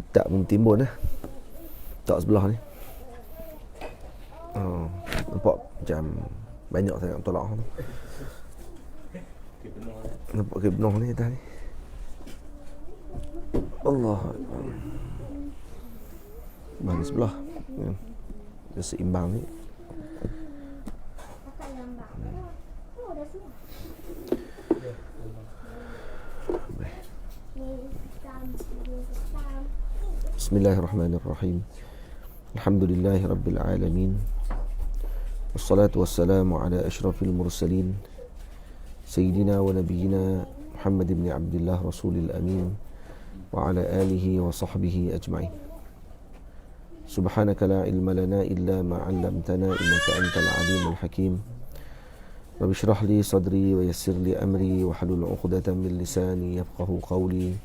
Tak pun timbun tak sebelah ni. Nampak macam banyak sangat tolak tu. Nampak ke penuh ni atas ni. Allah. Bagi sebelah. Dia seimbang ni. Bismillahirrahmanirrahim. Alhamdulillahi rabbil alamin. Wassalatu wassalamu ala ashrafil mursalin Sayyidina wa nabiyyina Muhammad ibn Abdullah Rasulil Amin wa ala alihi wa sahbihi ajma'in. Subhanaka la ilma lana illa ma 'allamtana innaka antal alimul hakim. Rabbi shrah li sadri wa yassir li amri wa hlul 'uqdatam min lisani yafqahu qawli.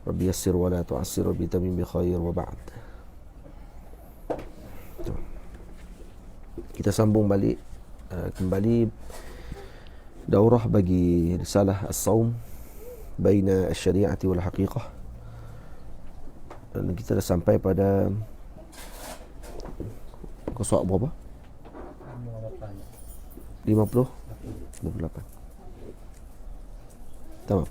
Rabbi yassir wa la tu'assir bi tamim bi khair wa ba'd. Kita sambung balik kembali daurah bagi risalah as-saum baina asy-syari'ati wal haqiqah. Dan kita dah sampai pada qasad berapa? 58. Tamam.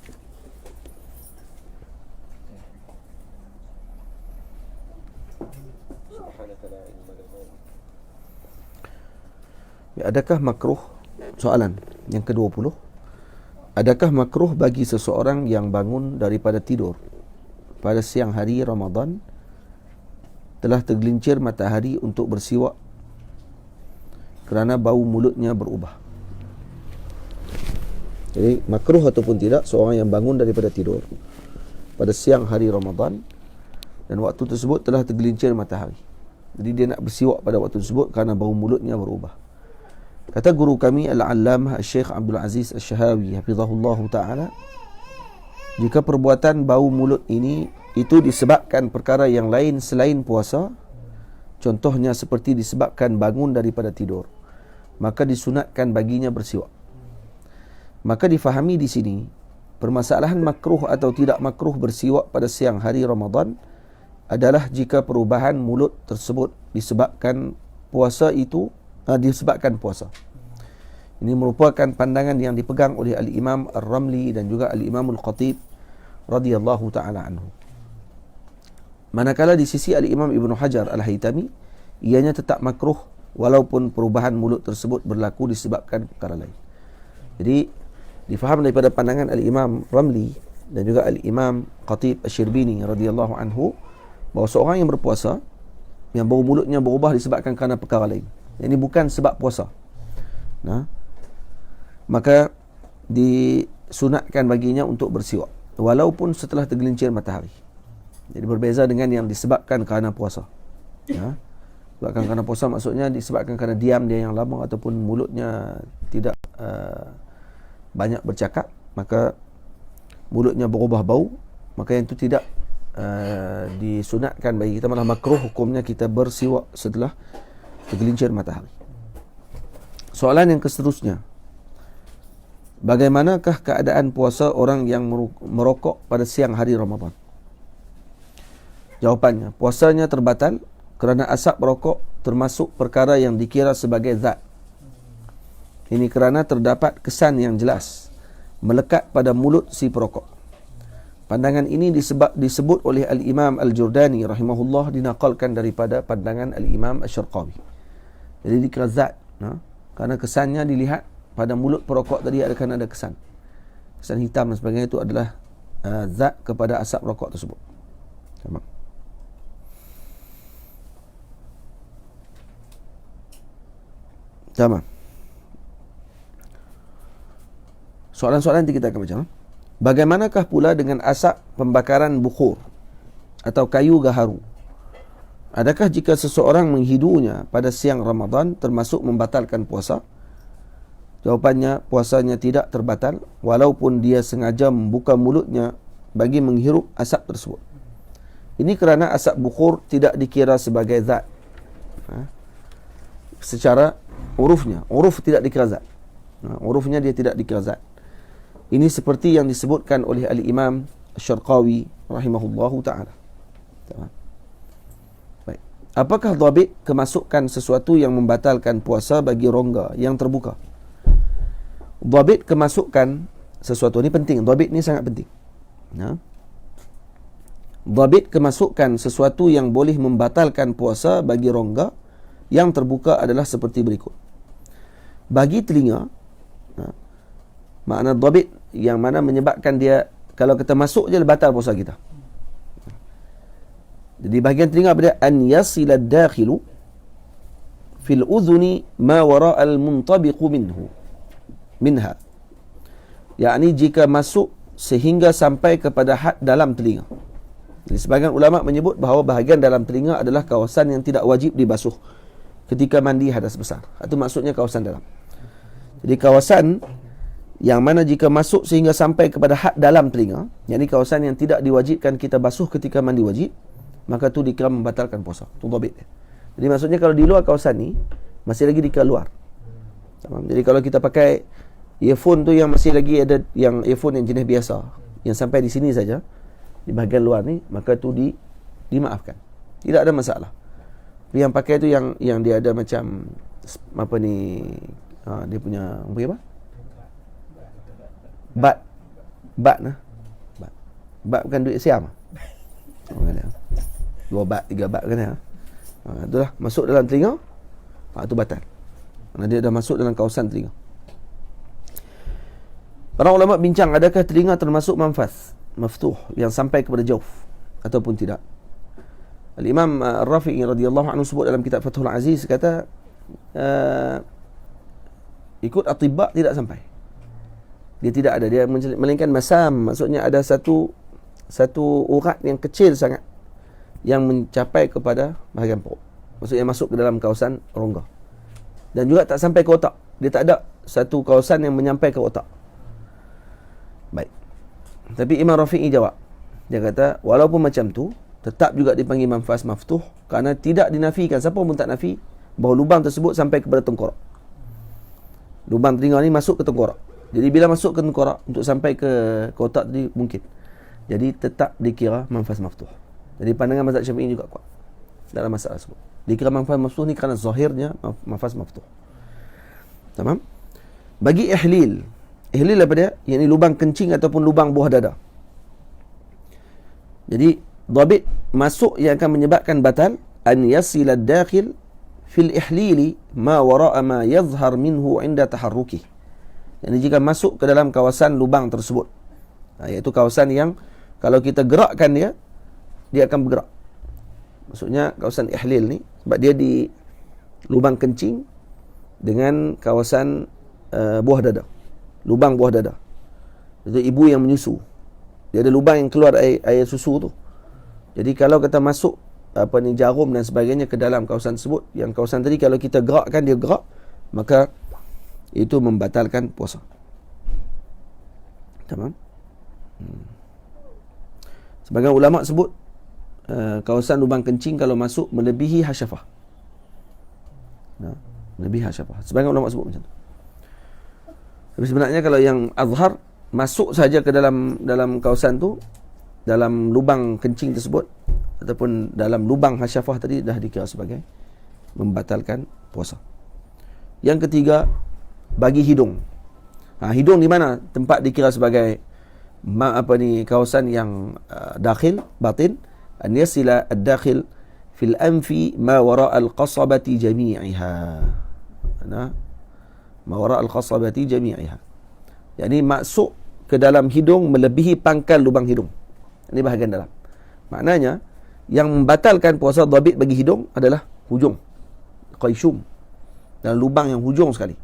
Adakah makruh, soalan yang ke-20, adakah makruh bagi seseorang yang bangun daripada tidur pada siang hari Ramadan telah tergelincir matahari untuk bersiwak kerana bau mulutnya berubah? Jadi makruh ataupun tidak seorang yang bangun daripada tidur pada siang hari Ramadan dan waktu tersebut telah tergelincir matahari, jadi dia nak bersiwak pada waktu tersebut kerana bau mulutnya berubah. Kata guru kami Al-Allamah Syekh Abdul Aziz Asy-Syahawi hafizahullah taala, jika perbuatan bau mulut ini itu disebabkan perkara yang lain selain puasa, contohnya seperti disebabkan bangun daripada tidur, maka disunatkan baginya bersiwak. Maka difahami di sini permasalahan makruh atau tidak makruh bersiwak pada siang hari Ramadan adalah jika perubahan mulut tersebut disebabkan puasa. Ini merupakan pandangan yang dipegang oleh Al-Imam Ar-Ramli dan juga Al-Imam Al-Khatib radhiyallahu ta'ala anhu. Manakala di sisi Al-Imam Ibn Hajar Al-Haytami, ianya tetap makruh walaupun perubahan mulut tersebut berlaku disebabkan perkara lain. Jadi difaham daripada pandangan Al-Imam Ramli dan juga Al-Imam Khatib Asy-Syirbini radhiyallahu anhu bahawa seorang yang berpuasa yang bau mulutnya berubah disebabkan kerana perkara lain, ini bukan sebab puasa, maka disunatkan baginya untuk bersiwak walaupun setelah tergelincir matahari. Jadi berbeza dengan yang disebabkan kerana puasa. Disebabkan kerana puasa maksudnya disebabkan kerana diam dia yang lama ataupun mulutnya tidak banyak bercakap, maka mulutnya berubah bau, maka yang itu tidak disunatkan bagi kita, malah makruh hukumnya kita bersiwak setelah tergelincir matahari. Soalan yang seterusnya, bagaimanakah keadaan puasa orang yang merokok pada siang hari Ramadan? Jawapannya, puasanya terbatal kerana asap rokok termasuk perkara yang dikira sebagai zat. Ini kerana terdapat kesan yang jelas melekat pada mulut si perokok. Pandangan ini disebut oleh Al-Imam Al-Jurdani rahimahullah, dinaqalkan daripada pandangan Al-Imam Asy-Syarqawi. Jadi dikira zat, kerana kesannya dilihat pada mulut perokok tadi akan ada kesan hitam dan sebagainya, itu adalah zat kepada asap rokok tersebut. Tamam. Soalan-soalan nanti kita akan baca. Bagaimanakah pula dengan asap pembakaran bukhur atau kayu gaharu? Adakah jika seseorang menghidunya pada siang Ramadan termasuk membatalkan puasa? Jawapannya, puasanya tidak terbatal walaupun dia sengaja membuka mulutnya bagi menghirup asap tersebut. Ini kerana asap bukhur tidak dikira sebagai zat. Secara uruf tidak dikira zat. Urufnya dia tidak dikira zat. Ini seperti yang disebutkan oleh Al-Imam Asy-Syarqawi rahimahullahu ta'ala. Baik. Apakah dhabit kemasukan sesuatu yang membatalkan puasa bagi rongga yang terbuka? Dhabit kemasukan sesuatu ni penting. Dhabit ni sangat penting. Dhabit kemasukan sesuatu yang boleh membatalkan puasa bagi rongga yang terbuka adalah seperti berikut. Bagi telinga, makna dhabit yang mana menyebabkan dia, kalau kita masuk je batal puasa kita. Jadi bahagian telinga pada an yasila ad-dakhilu fil udhuni ma wara al-muntabiqu minha. Yakni jika masuk sehingga sampai kepada had dalam telinga. Jadi sebahagian ulama menyebut bahawa bahagian dalam telinga adalah kawasan yang tidak wajib dibasuh ketika mandi hadas besar. Itu maksudnya kawasan dalam. Jadi kawasan yang mana jika masuk sehingga sampai kepada had dalam telinga, yakni kawasan yang tidak diwajibkan kita basuh ketika mandi wajib, maka tu dikira membatalkan puasa. Itu dhabit. Jadi maksudnya kalau di luar kawasan ni masih lagi dikira luar. Jadi kalau kita pakai earphone tu yang masih lagi ada, yang earphone yang jenis biasa, yang sampai di sini saja, di bahagian luar ni, maka tu dimaafkan. Tidak ada masalah. Tapi yang pakai tu yang dia ada macam apa ni, dia punya apa? Bat bukan duit siam. Dua bat, 3 bat kan ya. Itulah masuk dalam telinga. Itu batal. Kerana dia dah masuk dalam kawasan telinga. Para ulama bincang, adakah telinga termasuk manfas maftuh yang sampai kepada jauf ataupun tidak? Al-Imam Ar-Rafi'i radhiyallahu anhu sebut dalam kitab Fathul Aziz, kata ikut atibba tidak sampai. Dia tidak ada, dia melainkan masam, maksudnya ada satu urat yang kecil sangat yang mencapai kepada bahagian perut. Maksudnya masuk ke dalam kawasan rongga. Dan juga tak sampai ke otak. Dia tak ada satu kawasan yang menyampai ke otak. Baik. Tapi Imam Rafi'i jawab. Dia kata, walaupun macam tu, tetap juga dipanggil manfas maftuh, kerana tidak dinafikan, siapa pun tak nafi bahawa lubang tersebut sampai kepada tengkorak. Lubang telinga ni masuk ke tengkorak. Jadi bila masuk ke tengkorak untuk sampai ke otak tadi mungkin. Jadi tetap dikira manfas maftuh. Jadi pandangan mazhab Syafi'i juga kuat dalam masalah tersebut. Dikira manfas maftuh ni kerana zahirnya manfas maftuh. Tamam? Bagi ihlil apa dia? Yang ni lubang kencing ataupun lubang buah dada. Jadi dhabit masuk yang akan menyebabkan batal an yasila ad-dakhil fil ihlili ma wara'a ma yadhhar minhu 'inda taharruki. Jadi jika masuk ke dalam kawasan lubang tersebut, iaitu kawasan yang kalau kita gerakkan dia akan bergerak. Maksudnya kawasan ihlil ni, sebab dia di lubang kencing dengan kawasan buah dada. Lubang buah dada. Itu ibu yang menyusu. Dia ada lubang yang keluar air susu tu. Jadi kalau kita masuk jarum dan sebagainya ke dalam kawasan tersebut, yang kawasan tadi kalau kita gerakkan dia gerak, maka itu membatalkan puasa. Tamam? Sebagian ulama sebut kawasan lubang kencing kalau masuk melebihi hasyafah. Melebihi hasyafah. Sebagian ulama sebut macam tu. Tapi sebenarnya kalau yang azhar, masuk saja ke dalam kawasan tu, dalam lubang kencing tersebut ataupun dalam lubang hasyafah tadi, dah dikira sebagai membatalkan puasa. Yang ketiga, bagi hidung. Hidung di mana tempat dikira sebagai kawasan yang dakhil, batin, an yasila ad-dakhil fil anfi ma wara al-qasabati jami'iha. Ma wara al-qasabati jami'iha. Yakni masuk ke dalam hidung melebihi pangkal lubang hidung. Ini bahagian dalam. Maknanya yang membatalkan puasa dhabit bagi hidung adalah hujung, qaishum, dan lubang yang hujung sekali.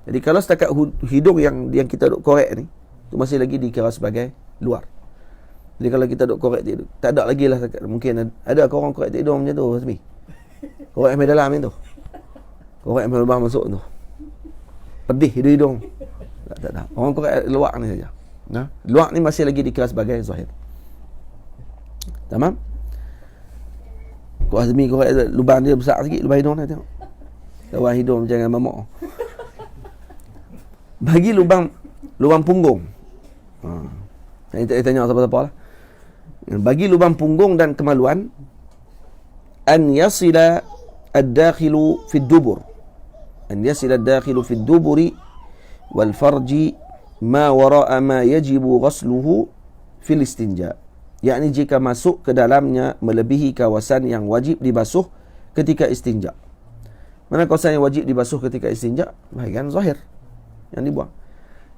Jadi kalau setakat hidung yang kita duk korek ni, itu masih lagi dikira sebagai luar. Jadi kalau kita duk korek dia, tak ada lagi lah, mungkin ada orang korek hidung macam tu, Hasmi. Korek sampai dalam ni tu. Korek sampai lubang masuk tu. Pedih hidung. Tak ada. Orang korek luar ni saja. Luar ni masih lagi dikira sebagai zahir. Tamam? Kau Azmi korek lubang dia besar sikit, lubang hidung dia tengok. Lubang hidung jangan mamak. Bagi lubang punggung. Saya tak tanya siapa-siapa lah. Bagi lubang punggung dan kemaluan, an yasila ad-dakhilu fi ad-dubur, an yasila ad-dakhilu fi ad-duburi wal farji ma wara'a ma yajibu ghasluhu fil istinja, yakni jika masuk ke dalamnya melebihi kawasan yang wajib dibasuh ketika istinja. Mana kawasan yang wajib dibasuh ketika istinja? Bahagian zahir yang dibuang.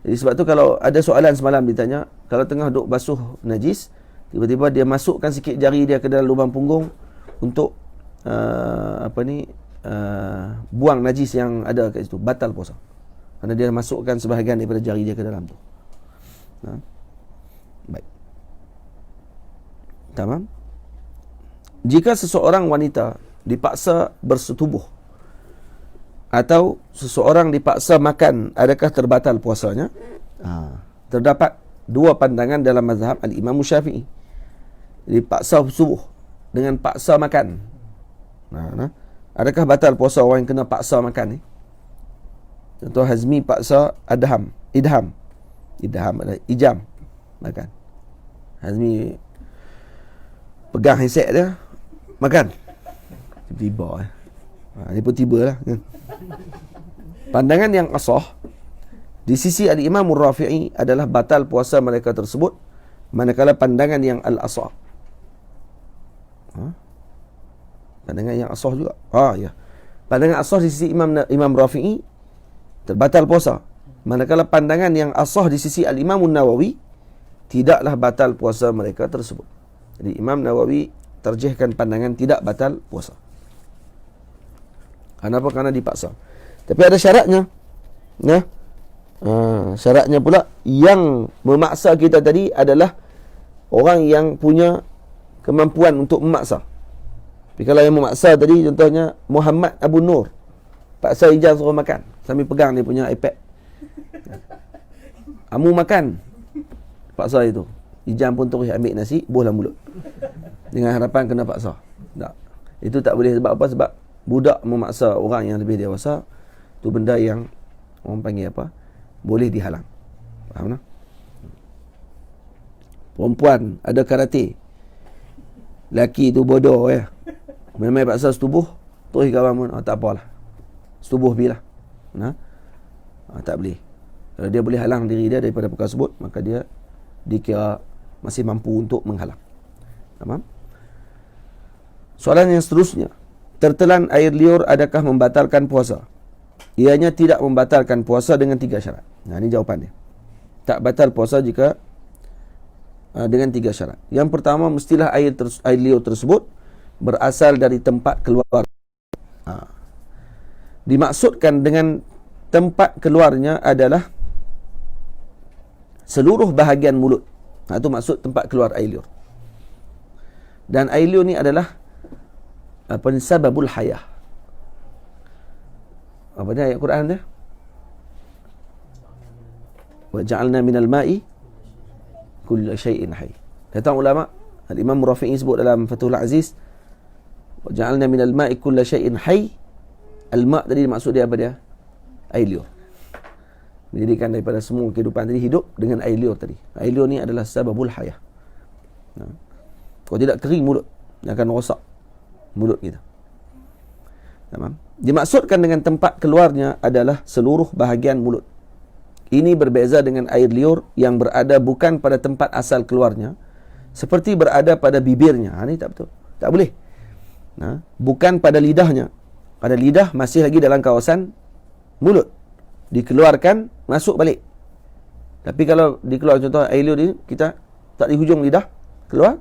Jadi sebab tu kalau ada soalan semalam ditanya, kalau tengah duk basuh najis, tiba-tiba dia masukkan sikit jari dia ke dalam lubang punggung untuk buang najis yang ada kat situ, batal puasa. Kerana dia masukkan sebahagian daripada jari dia ke dalam tu. Baik. Tamam. Jika seseorang wanita dipaksa bersetubuh atau seseorang dipaksa makan, adakah terbatal puasanya? Terdapat dua pandangan dalam mazhab al-Imam Syafi'i. Dipaksa bersetubuh dengan paksa makan. Adakah batal puasa orang yang kena paksa makan ni? Contoh Hazmi paksa idham makan. Hazmi pegang handset dia, makan. Tiba-tiba dia pun tiba lah kan. Pandangan yang asah di sisi al-Imam Rafi'i adalah batal puasa mereka tersebut, manakala pandangan yang al-asah, pandangan yang asah juga, ya, pandangan asah di sisi Imam Rafi'i terbatal puasa, manakala pandangan yang asah di sisi al-Imam Nawawi tidaklah batal puasa mereka tersebut. Jadi Imam Nawawi terjihkan pandangan tidak batal puasa. Kenapa? Kerana dipaksa. Tapi ada syaratnya. Syaratnya pula, yang memaksa kita tadi adalah orang yang punya kemampuan untuk memaksa. Tapi kalau yang memaksa tadi, contohnya Muhammad Abu Nur, paksa Ijaz suruh makan sambil pegang dia punya iPad. Amu makan, paksa itu. Ijaz pun terus ambil nasi, bohlah mulut, dengan harapan kena paksa. Tak. Itu tak boleh. Sebab apa? Sebab budak memaksa orang yang lebih dewasa, tu benda yang orang panggil apa? Boleh dihalang. Faham tak? Perempuan ada karate, laki tu bodoh ya, memang paksa setubuh, terus kawan pun tak apalah, setubuh bilah. Tak boleh. Kalau dia boleh halang diri dia daripada perkara tersebut, maka dia dikira masih mampu untuk menghalang. Faham? Soalan yang seterusnya, tertelan air liur adakah membatalkan puasa? Ianya tidak membatalkan puasa dengan 3 syarat. Ini jawapannya. Tak batal puasa jika dengan 3 syarat. Yang pertama, mestilah air liur tersebut berasal dari tempat keluar. Dimaksudkan dengan tempat keluarnya adalah seluruh bahagian mulut. Itu maksud tempat keluar air liur. Dan air liur ni adalah sababul hayah. Apa dia ayat Quran dia? Wa ja'alna minal ma'i kulla syai'in hayy. Kata ulama, al-Imam Rafi'i sebut dalam Fathul Aziz, wa ja'alna minal ma'i kulla syai'in hayy. Al-ma' tadi maksud dia apa dia? Air liur. Menjadikan daripada semua kehidupan tadi hidup dengan air liur tadi. Air liur ni adalah sababul hayah. Kalau tidak kering mulut, dia akan rosak mulut kita. Tamam. Dimaksudkan dengan tempat keluarnya adalah seluruh bahagian mulut. Ini berbeza dengan air liur yang berada bukan pada tempat asal keluarnya, seperti berada pada bibirnya. Ini tak betul. Tak boleh. Bukan pada lidahnya. Pada lidah masih lagi dalam kawasan mulut. Dikeluarkan, masuk balik. Tapi kalau dikeluar, contoh air liur ni, kita tak di hujung lidah, keluar,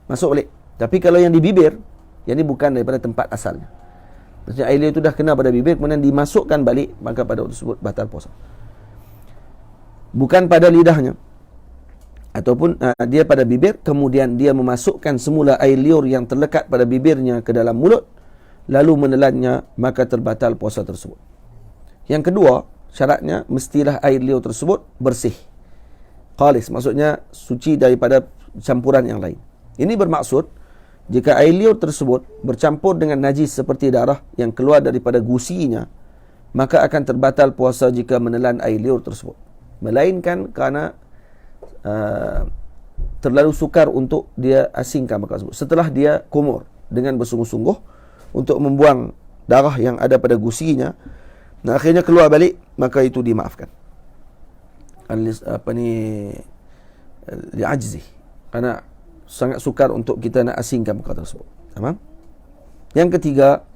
masuk balik. Tapi kalau yang di bibir, yang ni bukan daripada tempat asalnya. Maksudnya air liur itu dah kena pada bibir, kemudian dimasukkan balik, maka pada waktu tersebut batal puasa. Bukan pada lidahnya, ataupun dia pada bibir, kemudian dia memasukkan semula air liur yang terlekat pada bibirnya ke dalam mulut, lalu menelannya, maka terbatal puasa tersebut. Yang kedua, syaratnya mestilah air liur tersebut bersih, khalis, maksudnya suci daripada campuran yang lain. Ini bermaksud jika air liur tersebut bercampur dengan najis seperti darah yang keluar daripada gusinya, maka akan terbatal puasa jika menelan air liur tersebut, melainkan kerana terlalu sukar untuk dia asingkan perkara tersebut setelah dia kumur. dengan bersungguh-sungguh untuk membuang darah yang ada pada gusinya, dan akhirnya keluar balik, maka itu dimaafkan. Li'ajzi, kerana sangat sukar untuk kita nak asingkan perkara tersebut. Tamam? Yang ketiga,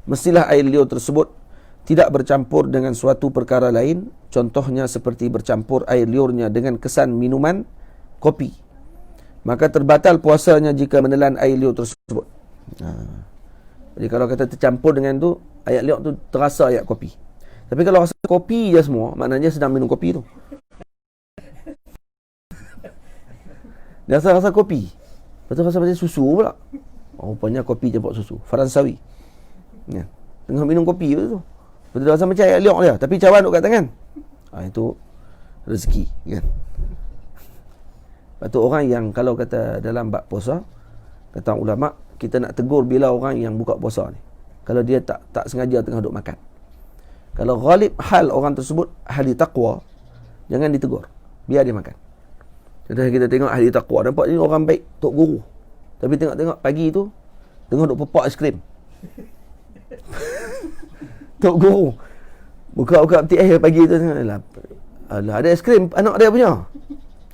mestilah air liur tersebut tidak bercampur dengan suatu perkara lain, contohnya seperti bercampur air liurnya dengan kesan minuman, kopi. Maka terbatal puasanya jika menelan air liur tersebut. Jadi kalau kata tercampur dengan tu, air liur tu terasa air kopi. Tapi kalau rasa kopi je semua, maknanya sedang minum kopi tu. Dia rasa kopi. Lepas tu rasa macam susu pula. Rupanya kopi campur susu. Faransawi. Ya. Tengah minum kopi tu. Lepas tu dia rasa macam air liur dia. Tapi cawan duduk kat tangan. Itu rezeki. Kan? Lepas tu orang yang kalau kata dalam bab puasa, kata ulama', kita nak tegur bila orang yang buka puasa ni. Kalau dia tak sengaja tengah duduk makan. Kalau ghalib hal orang tersebut ahli taqwa, jangan ditegur. Biar dia makan. Contoh kita tengok ahli taqwa, nampak ni orang baik, tok guru. Tapi tengok-tengok pagi tu tengah duk pepak aiskrim. Tok guru buka peti air pagi tu, alah ada aiskrim anak dia punya.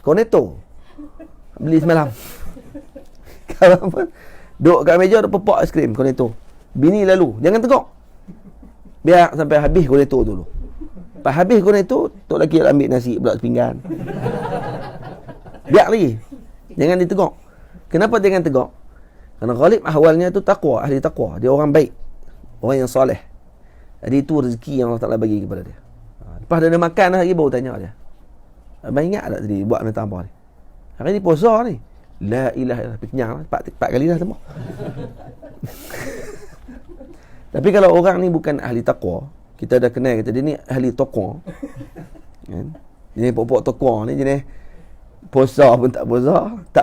Cornetto. Beli semalam. Kalau apa? Duk kat meja duk pepak aiskrim cornetto. Bini lalu, jangan tegak. Biar sampai habis cornetto dulu. Lepas habis cornetto, tok lelaki ambil nasi pula sepinggan. Biar lagi. Jangan ditegak. Kenapa jangan tegak? Kerana ghalib ahwalnya tu taqwa, ahli taqwa. Dia orang baik. Orang yang soleh. Jadi itu rezeki yang Allah Ta'ala bagi kepada dia. Lepas dia dah makan lagi baru tanya dia. Abang ingat tak tadi buat minta apa ni? Hari ni puasa ni. La ilaha illallah. Kenyang lah. 4 kali dah semua. Tapi kalau orang ni bukan ahli taqwa, kita dah kenal kata dia ni ahli taqwa. Kan? Jenis pokok taqwa ni jenis puasa pun tak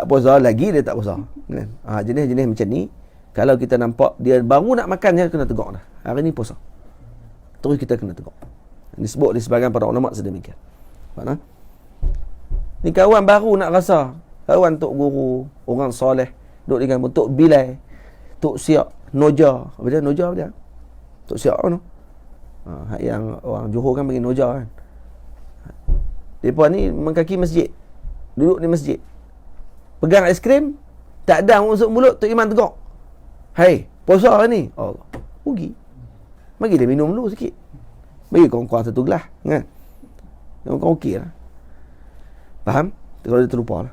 puasa lagi dia tak puasa. Kan? Jenis-jenis macam ni, kalau kita nampak dia baru nak makan dia kena tegak dah. Hari ni puasa. Terus kita kena tegak. Disebut di sebahagian para ulama sedemikian. Mana? Ni kawan baru nak rasa, kawan tok guru, orang soleh, duduk dengan tok bilai, tok siap, noja. Apa dia? Noja apa dia? Tok siap apa tu? Yang orang Johor kan panggil noja kan. Depa ni mengkaki masjid. Duduk di masjid. Pegang aiskrim, tak ada masuk mulut, Tok Iman tegak. Hai, puasa hari ni. Allah. Rugi. Bagi dia minum dulu sikit. Bagi kurang-kurang 1 gelas, kan? Kurang okey lah. Faham? Kalau dia terlupa lah.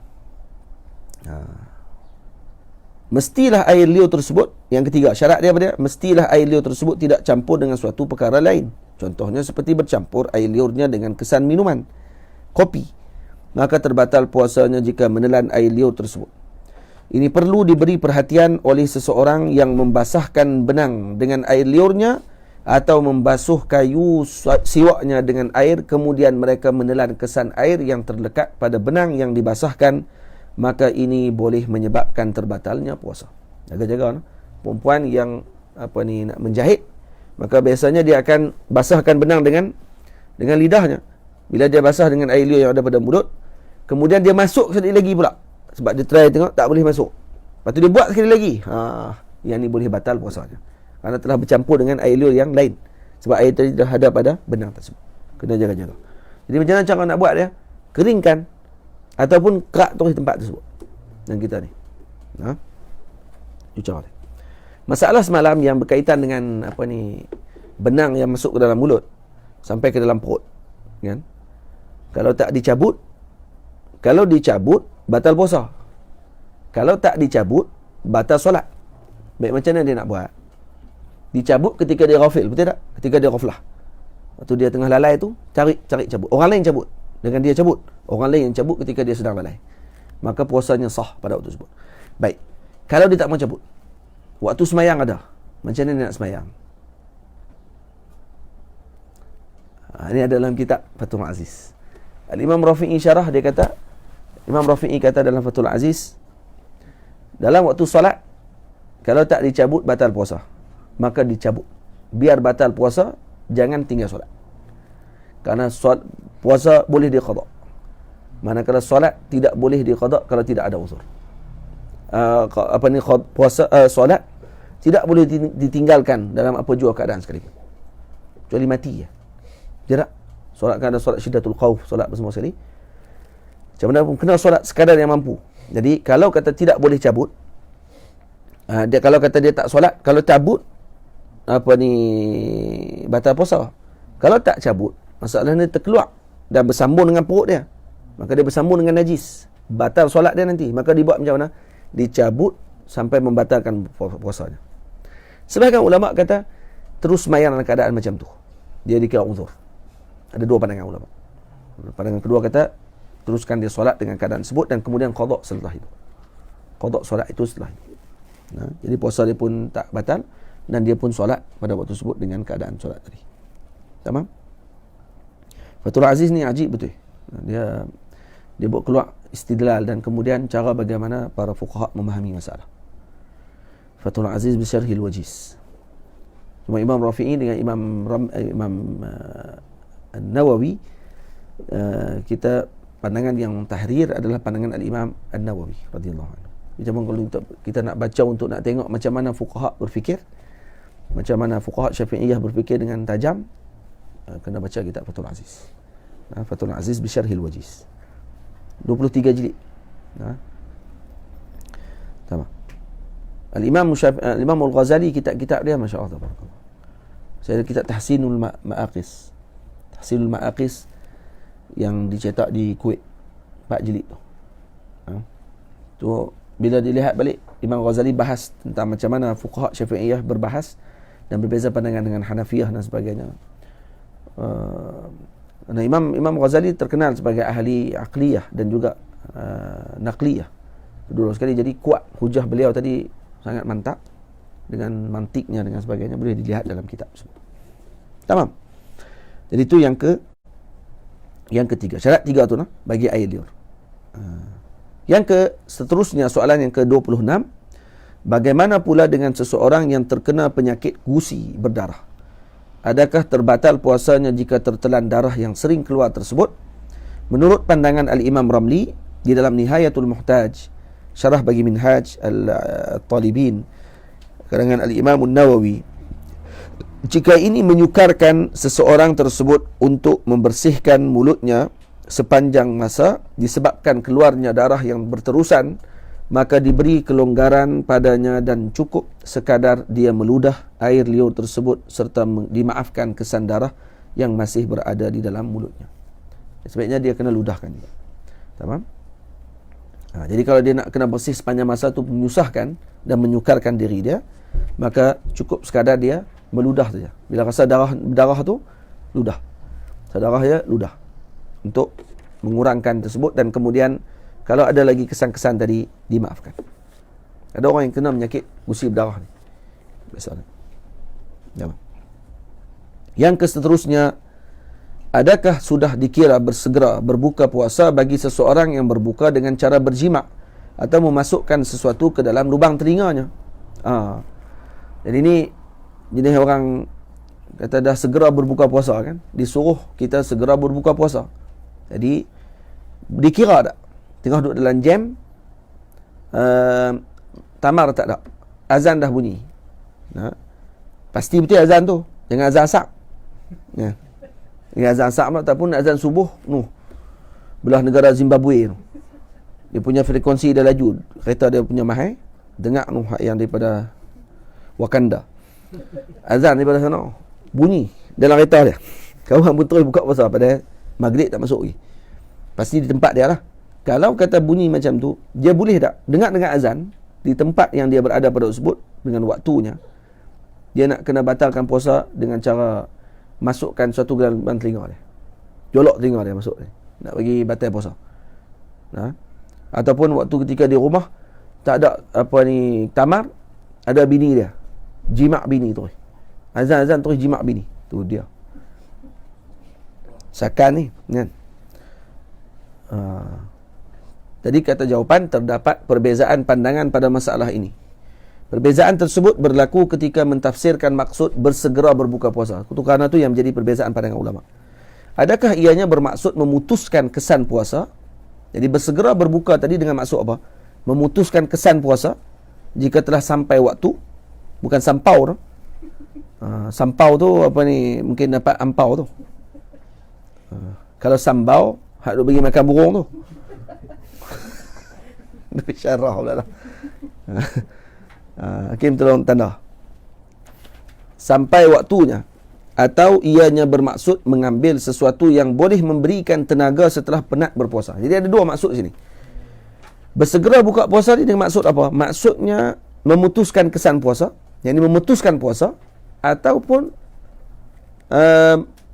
Mestilah air liur tersebut, yang ketiga, syarat dia apa dia? Mestilah air liur tersebut tidak campur dengan suatu perkara lain. Contohnya seperti bercampur air liurnya dengan kesan minuman, kopi. Maka terbatal puasanya jika menelan air liur tersebut. Ini perlu diberi perhatian oleh seseorang yang membasahkan benang dengan air liurnya atau membasuh kayu siwaknya dengan air, kemudian mereka menelan kesan air yang terlekat pada benang yang dibasahkan, maka ini boleh menyebabkan terbatalnya puasa. Jaga-jaga no? Perempuan yang nak menjahit, maka biasanya dia akan basahkan benang dengan lidahnya. Bila dia basah dengan air liur yang ada pada mulut, kemudian dia masuk sekali lagi pula. Sebab dia try tengok tak boleh masuk. Lepas tu dia buat sekali lagi. Yang ni boleh batal puasanya. Kerana telah bercampur dengan air liur yang lain. Sebab air tadi dah ada pada benang tersebut. Kena jaga-jaga. Jadi macam mana cara nak buat dia? Keringkan ataupun kerak terus tempat tersebut. Dan kita ni. Itu cara dia. Masalah semalam yang berkaitan dengan benang yang masuk ke dalam mulut sampai ke dalam perut. Kan? Kalau dicabut, batal puasa. Kalau tak dicabut, batal solat. Baik, macam mana dia nak buat? Dicabut ketika dia ghafil, betul tak? Ketika dia ghaflah. Waktu dia tengah lalai tu, cari cabut. Orang lain cabut. Dengan dia cabut. Orang lain yang cabut ketika dia sedang lalai. Maka puasanya sah pada waktu tersebut. Baik. Kalau dia tak mau cabut, waktu semayang ada. Macam mana dia nak semayang? Ini ada dalam kitab Fathul Aziz. Al-Imam Rafi'i syarah, dia kata, Imam Rafi'i kata dalam Fathul Aziz, dalam waktu solat, kalau tak dicabut, batal puasa. Maka dicabut. Biar batal puasa, jangan tinggal solat. Kerana puasa boleh diqada. Manakala solat tidak boleh diqada kalau tidak ada uzur. Puasa, solat tidak boleh ditinggalkan dalam apa jua keadaan sekalipun. Kecuali mati ya. Tidak. Solat kan ada solat syiddatul khauf, solat bersama sekali. Macam mana pun kena solat sekadar yang mampu. Jadi kalau kata tidak boleh cabut, kalau kata dia tak solat, kalau cabut batal puasa. Kalau tak cabut, masalahnya terkeluar dan bersambung dengan perut dia, maka dia bersambung dengan najis, batal solat dia nanti. Maka dibuat macam mana? Dicabut sampai membatalkan puasanya. Sebahagian ulama kata terus sembahyang dalam keadaan macam tu, dia dikira uzur. Ada dua pandangan ulama. Pandangan kedua kata teruskan dia solat dengan keadaan tersebut dan kemudian qada setelah itu. Qada solat itu setelah itu. Jadi puasa dia pun tak batal dan dia pun solat pada waktu tersebut dengan keadaan solat tadi. Tamam? Fathul Aziz ni ajib betul. Dia buat keluar istidlal dan kemudian cara bagaimana para fuqaha memahami masalah. Fathul Aziz bi syarhil wajiz. Cuma Imam Rafi'i dengan Imam An-Nawawi, kita pandangan yang tahrir adalah pandangan Al-Imam An-Nawawi radhiyallahu anhu. Macam kalau kita nak baca untuk nak tengok macam mana fuqaha berfikir, macam mana fuqaha Syafi'iyah berfikir dengan tajam, kena baca kitab Fathul Aziz. Fathul Aziz bi syarhil wajiz. 23 jilid. Tamam. Al-Imam Al-Ghazali, kitab-kitab dia masya-Allah tabarakallah. Saya ada kitab Tahsinul Ma'aqis. Tahsinul Ma'aqis yang dicetak di Kuwait, 4 jilid tu. Tu bila dilihat balik, Imam Ghazali bahas tentang macam mana fuqaha Syafi'iyah berbahas dan berbeza pandangan dengan Hanafiyah dan sebagainya. Imam Ghazali terkenal sebagai ahli aqliyah dan juga naqliyah. Dulu sekali, jadi kuat hujah beliau tadi sangat mantap dengan mantiknya dengan sebagainya, boleh dilihat dalam kitab tersebut. Tamam. Jadi itu yang ketiga. Syarat 3 tu bagi air liur. Seterusnya soalan yang ke-26, bagaimana pula dengan seseorang yang terkena penyakit gusi berdarah? Adakah terbatal puasanya jika tertelan darah yang sering keluar tersebut? Menurut pandangan Al-Imam Ramli di dalam Nihayatul Muhtaj, syarah bagi Minhaj Al-Talibin, karangan Al-Imam An-Nawawi, jika ini menyukarkan seseorang tersebut untuk membersihkan mulutnya sepanjang masa disebabkan keluarnya darah yang berterusan, maka diberi kelonggaran padanya dan cukup sekadar dia meludah air liur tersebut serta dimaafkan kesan darah yang masih berada di dalam mulutnya. Sebaiknya dia kena ludahkan juga. Tamam? Jadi kalau dia nak kena bersih sepanjang masa tu menyusahkan dan menyukarkan diri dia, maka cukup sekadar dia meludah saja. Bila rasa darah tu, ludah. Darah dia, ludah. Untuk mengurangkan tersebut dan kemudian kalau ada lagi kesan-kesan tadi, dimaafkan. Ada orang yang kena penyakit gusi berdarah ni. Biasanya. Yang seterusnya, adakah sudah dikira bersegera berbuka puasa bagi seseorang yang berbuka dengan cara berjima' atau memasukkan sesuatu ke dalam lubang telinganya? Jadi ini jenis orang kata dah segera berbuka puasa kan, disuruh kita segera berbuka puasa. Jadi dikira tak tengah duduk dalam jam, tamar tak ada, azan dah bunyi, pasti betul azan tu, jangan azan asap ya. Ini azan asap ataupun azan subuh belah negara Zimbabwe tu, dia punya frekuensi dah laju, kereta dia punya mahal, dengar yang daripada Wakanda, azan daripada sana bunyi dalam kereta dia, kawan pun terus buka puasa pada maghrib tak masuk lagi, pasti di tempat dia lah. Kalau kata bunyi macam tu, dia boleh tak dengar azan di tempat yang dia berada pada tersebut dengan waktunya, dia nak kena batalkan puasa dengan cara masukkan sesuatu ke dalam telinga dia, jolok telinga dia masuk dia, nak bagi batal puasa. Ataupun waktu ketika di rumah tak ada tamar, ada bini dia, jima' bini tu, azan terus jima' bini tu, dia sakan ni kan. Jadi kata jawapan, terdapat perbezaan pandangan pada masalah ini. Perbezaan tersebut berlaku ketika mentafsirkan maksud bersegera berbuka puasa. Kerana itu yang menjadi perbezaan pandangan ulama. Adakah ianya bermaksud memutuskan kesan puasa? Jadi bersegera berbuka tadi dengan maksud apa? Memutuskan kesan puasa jika telah sampai waktu, Bukan sampau tu. Sampau tu apa ni, mungkin dapat ampau tu. Kalau sambau, hak duk bagi makan burung tu. Lebih syarah pula lah. Hakim tolong tanda. Sampai waktunya, atau ianya bermaksud mengambil sesuatu yang boleh memberikan tenaga setelah penat berpuasa. Jadi ada dua maksud sini. Bersegera buka puasa ni dengan maksud apa? Maksudnya memutuskan kesan puasa, yang ini memutuskan puasa, ataupun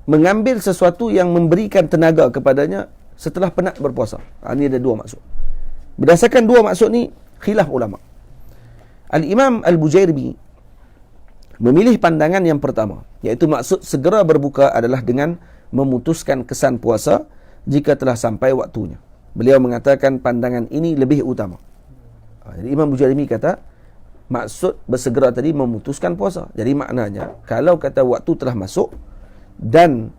mengambil sesuatu yang memberikan tenaga kepadanya setelah penat berpuasa. Ini ada dua maksud. Berdasarkan dua maksud ni, khilaf ulama. Al-Imam Al-Bujairbi memilih pandangan yang pertama, iaitu maksud segera berbuka adalah dengan memutuskan kesan puasa jika telah sampai waktunya. Beliau mengatakan pandangan ini lebih utama. Jadi Imam Bujairbi kata maksud bersegera tadi memutuskan puasa. Jadi maknanya kalau kata waktu telah masuk dan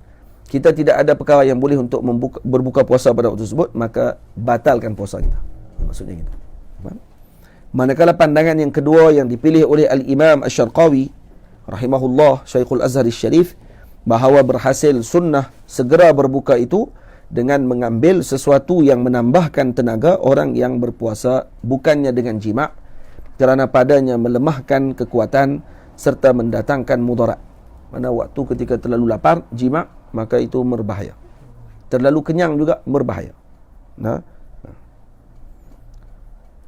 kita tidak ada perkara yang boleh untuk berbuka puasa pada waktu tersebut, maka batalkan puasa kita. Maksudnya gitu. Manakala pandangan yang kedua yang dipilih oleh Al-Imam Asy-Syarqawi rahimahullah, Syekhul Azhar Syarif, bahawa berhasil sunnah segera berbuka itu dengan mengambil sesuatu yang menambahkan tenaga orang yang berpuasa, bukannya dengan jima', kerana padanya melemahkan kekuatan serta mendatangkan mudarat. Mana waktu ketika terlalu lapar, jima', maka itu berbahaya. Terlalu kenyang juga berbahaya.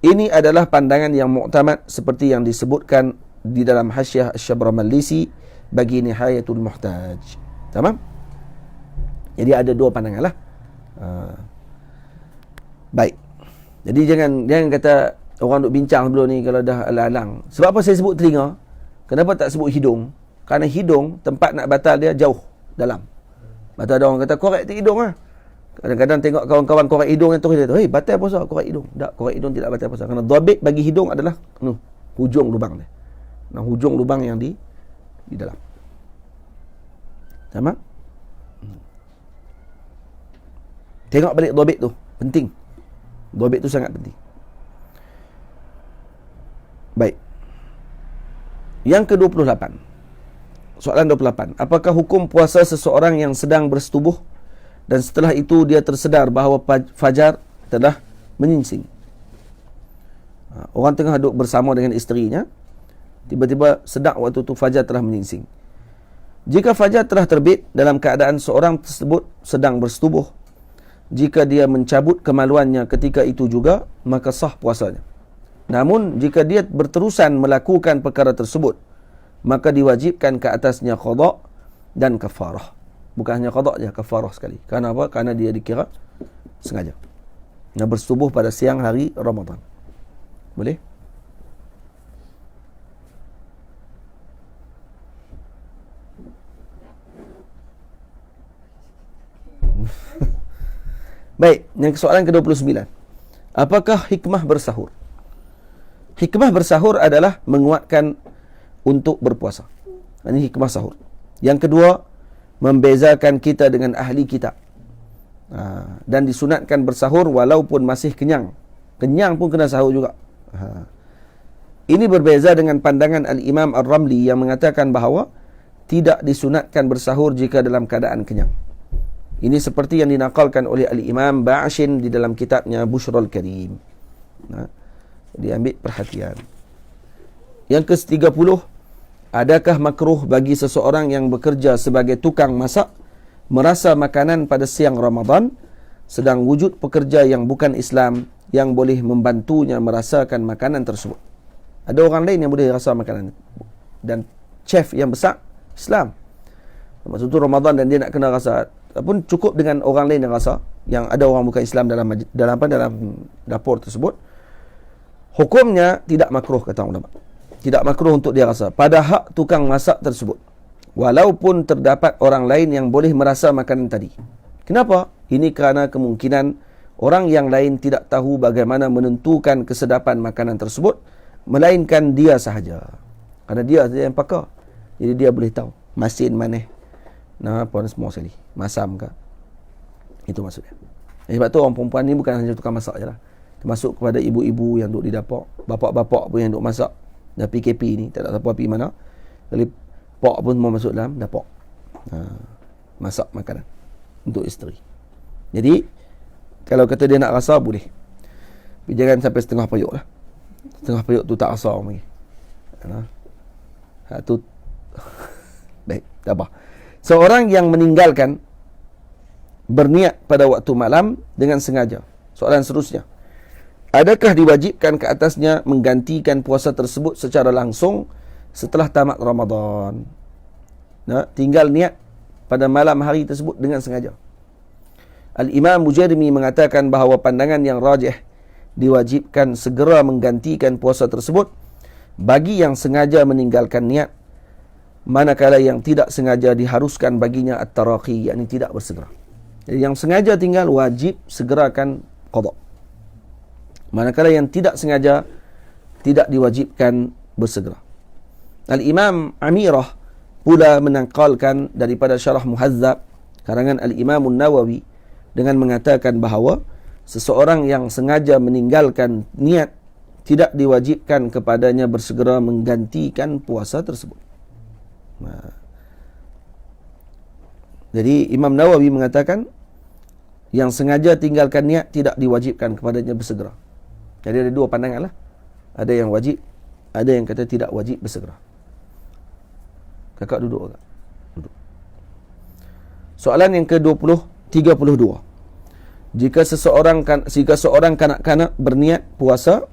Ini adalah pandangan yang muktamad seperti yang disebutkan di dalam Hasyiah Asy-Syabramallisi bagi Nihayatul Muhtaj. Tamam? Jadi ada dua pandangan lah. Baik. Jadi jangan kata orang duk bincang sebelum ni kalau dah alang-alang. Sebab apa saya sebut telinga? Kenapa tak sebut hidung? Kerana hidung, tempat nak batal dia jauh dalam. Batal ada orang kata korek tu hidung lah. Kadang-kadang tengok kawan-kawan korek hidung yang terus dia kata, "Hei, batal puasa korek hidung." Tak, korek hidung tidak batal puasa. Kerana dhabit bagi hidung adalah hujung lubang dia. Hujung lubang yang di dalam. Sama? Tengok balik dhabit tu, penting. Dhabit tu sangat penting. Baik. Yang ke-28. Soalan 28. Apakah hukum puasa seseorang yang sedang bersetubuh dan setelah itu dia tersedar bahawa fajar telah menyingsing? Orang tengah duduk bersama dengan isterinya, tiba-tiba sedar waktu itu fajar telah menyingsing. Jika fajar telah terbit dalam keadaan seorang tersebut sedang bersetubuh, jika dia mencabut kemaluannya ketika itu juga, maka sah puasanya. Namun jika dia berterusan melakukan perkara tersebut, maka diwajibkan ke atasnya qada dan kafarah. Bukan hanya qada saja, kafarah sekali. Kerana apa? Kerana dia dikira sengaja. Bersetubuh pada siang hari Ramadan. Boleh? Baik, yang soalan ke-29. Apakah hikmah bersahur? Hikmah bersahur adalah menguatkan untuk berpuasa. Ini hikmah sahur. Yang kedua, membezakan kita dengan ahli kitab. Dan disunatkan bersahur walaupun masih kenyang. Kenyang pun kena sahur juga. Ini berbeza dengan pandangan Al-Imam Ar-Ramli yang mengatakan bahawa tidak disunatkan bersahur jika dalam keadaan kenyang. Ini seperti yang dinakalkan oleh Al-Imam Ba'ashin di dalam kitabnya Bushrul Karim. Diambil perhatian. Yang ke-30, adakah makruh bagi seseorang yang bekerja sebagai tukang masak merasa makanan pada siang Ramadan, sedang wujud pekerja yang bukan Islam yang boleh membantunya merasakan makanan tersebut? Ada orang lain yang boleh rasa makanan, dan chef yang besar Islam. Maksud tu Ramadan dan dia nak kena rasa, pun cukup dengan orang lain yang rasa, yang ada orang bukan Islam dalam dapur tersebut. Hukumnya tidak makruh, kata ulama. Tidak makruh untuk dia rasa pada hak tukang masak tersebut, walaupun terdapat orang lain yang boleh merasa makanan tadi. Kenapa? Ini kerana kemungkinan orang yang lain tidak tahu bagaimana menentukan kesedapan makanan tersebut, melainkan dia sahaja. Kerana dia saja yang pakar, jadi dia boleh tahu masin mana apa semua sekali, masam ke. Itu maksudnya. Sebab tu orang perempuan ni bukan hanya tukang masak je lah, termasuk kepada ibu-ibu yang duduk di dapur, bapak-bapak pun yang duduk masak. dah PKP ni, tak ada apa pergi mana. Kali pok pun mau masuk dalam, dah pok. Masak makanan untuk isteri. Jadi kalau kata dia nak rasa boleh. Tapi jangan sampai setengah periuk lah. Setengah periuk tu tak rasa lagi. Tu baik, tak apa. Seorang yang meninggalkan berniat pada waktu malam dengan sengaja. Soalan seterusnya. Adakah diwajibkan ke atasnya menggantikan puasa tersebut secara langsung setelah tamat Ramadan? Tinggal niat pada malam hari tersebut dengan sengaja. Al-Imam Mujarimi mengatakan bahawa pandangan yang rajih diwajibkan segera menggantikan puasa tersebut bagi yang sengaja meninggalkan niat, manakala yang tidak sengaja diharuskan baginya at-taraqi, yakni tidak bersegera. Jadi yang sengaja tinggal wajib segerakan qada. Manakala yang tidak sengaja tidak diwajibkan bersegera. Al-Imam Amirah pula menangkalkan daripada Syarah Muhazzab karangan Al-Imam Nawawi dengan mengatakan bahawa seseorang yang sengaja meninggalkan niat tidak diwajibkan kepadanya bersegera menggantikan puasa tersebut. Jadi Imam Nawawi mengatakan yang sengaja tinggalkan niat tidak diwajibkan kepadanya bersegera. Jadi ada dua pandangan lah. Ada yang wajib, ada yang kata tidak wajib bersegera. Kakak duduk agak. Duduk. Soalan yang ke-32. Jika seorang kanak-kanak berniat puasa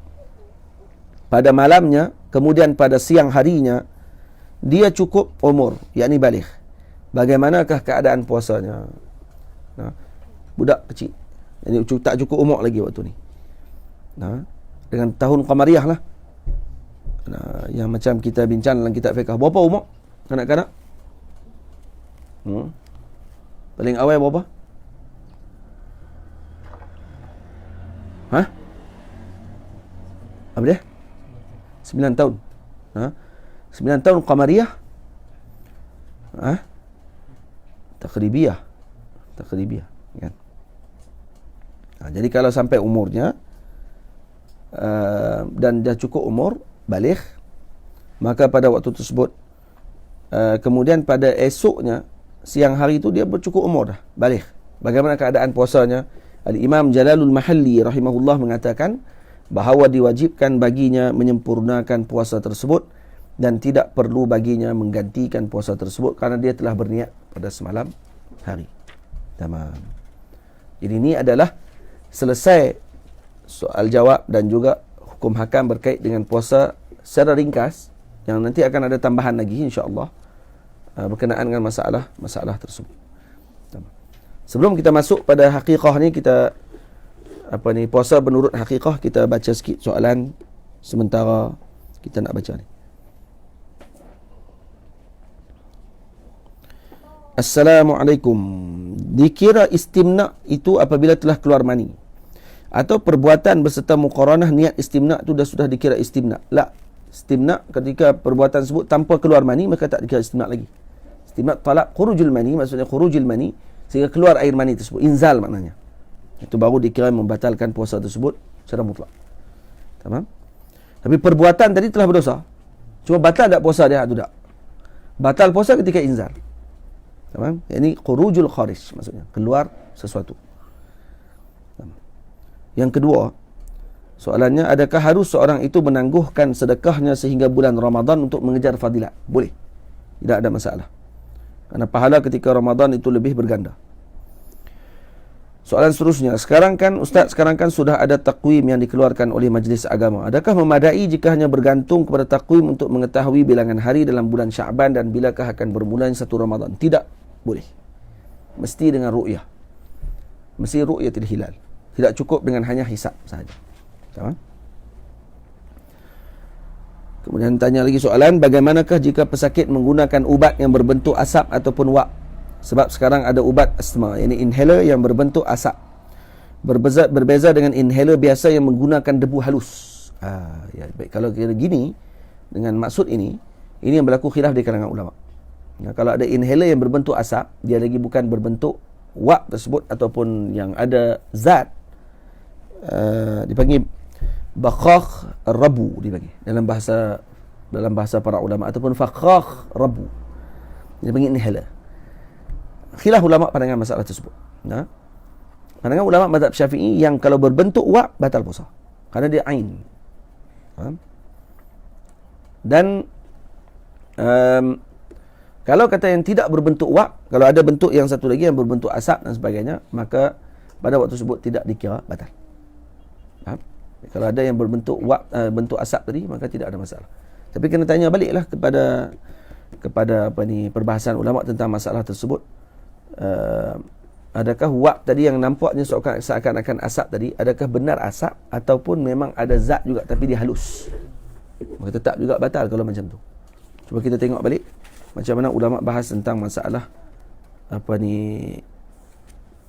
pada malamnya, kemudian pada siang harinya dia cukup umur, yakni baligh, bagaimanakah keadaan puasanya? Budak kecil, jadi tak cukup umur lagi waktu ni. Dengan tahun Qamariyah lah, yang macam kita bincang dalam kitab fiqh. Berapa umur kanak-kanak? Paling awal berapa? Apa dia? 9 tahun. 9 tahun Qamariyah. Takribiyah kan? Jadi kalau sampai umurnya dan dah cukup umur baligh, maka pada waktu tersebut kemudian pada esoknya siang hari itu dia bercukup umur dah, baligh. Bagaimana keadaan puasanya? Al-Imam Jalalul Mahalli rahimahullah mengatakan bahawa diwajibkan baginya menyempurnakan puasa tersebut dan tidak perlu baginya menggantikan puasa tersebut kerana dia telah berniat pada semalam hari. Tamam. Jadi ini adalah selesai soal jawab dan juga hukum hakam berkait dengan puasa secara ringkas, yang nanti akan ada tambahan lagi insya-Allah berkenaan dengan masalah tersebut. Sebelum kita masuk pada hakikah ni, kita puasa menurut hakikah, kita baca sikit soalan sementara kita nak baca ni. Assalamualaikum. Dikira istimna itu apabila telah keluar mani, atau perbuatan berserta muqaranah niat istimna itu sudah dikira istimna? La. Istimna ketika perbuatan tersebut tanpa keluar mani, maka tak dikira istimna lagi. Istimna talaq khurujul mani, maksudnya khurujul mani, sehingga keluar air mani tersebut, inzal maknanya. Itu baru dikira membatalkan puasa tersebut secara mutlak. Tamam? Tapi perbuatan tadi telah berdosa. Cuma batal tak puasa dia? Tak. Batal puasa ketika inzal. Tamam? Ini khurujul kharij, maksudnya keluar sesuatu. Tamam. Yang kedua, soalannya, adakah harus seorang itu menangguhkan sedekahnya sehingga bulan Ramadan untuk mengejar fadilat? Boleh. Tidak ada masalah. Kerana pahala ketika Ramadan itu lebih berganda. Soalan seterusnya, sekarang kan sudah ada takwim yang dikeluarkan oleh majlis agama. Adakah memadai jika hanya bergantung kepada takwim untuk mengetahui bilangan hari dalam bulan Sya'ban dan bilakah akan bermula 1 Ramadan? Tidak boleh. Mesti dengan ru'yah. Mesti ru'yatul hilal. Tidak cukup dengan hanya hisab sahaja. Tamam? Kemudian tanya lagi soalan, bagaimanakah jika pesakit menggunakan ubat yang berbentuk asap ataupun wak? Sebab sekarang ada ubat asma, ini inhaler yang berbentuk asap. Berbeza dengan inhaler biasa yang menggunakan debu halus. Ya, baik. Kalau kira gini, dengan maksud ini yang berlaku khilaf di kalangan ulama. Kalau ada inhaler yang berbentuk asap, dia lagi bukan berbentuk wak tersebut ataupun yang ada zat, dipanggil bakhakh rabu, dipanggil dalam bahasa dalam bahasa para ulama, ataupun fakhakh rabu. Dia panggil inhaler. Khilaf ulama pandangan masalah tersebut. Pandangan ulama mazhab Syafi'i yang kalau berbentuk wak batal puasa kerana dia ain. Dan kalau kata yang tidak berbentuk wak, kalau ada bentuk yang satu lagi yang berbentuk asap dan sebagainya, maka pada waktu tersebut tidak dikira batal. Kalau ada yang berbentuk wak, bentuk asap tadi, maka tidak ada masalah. Tapi kena tanya baliklah kepada perbahasan ulama tentang masalah tersebut. Adakah wak tadi yang nampaknya seakan-akan asap tadi, adakah benar asap ataupun memang ada zat juga tapi dia halus? Maka tetap juga batal kalau macam tu. Cuba kita tengok balik macam mana ulama bahas tentang masalah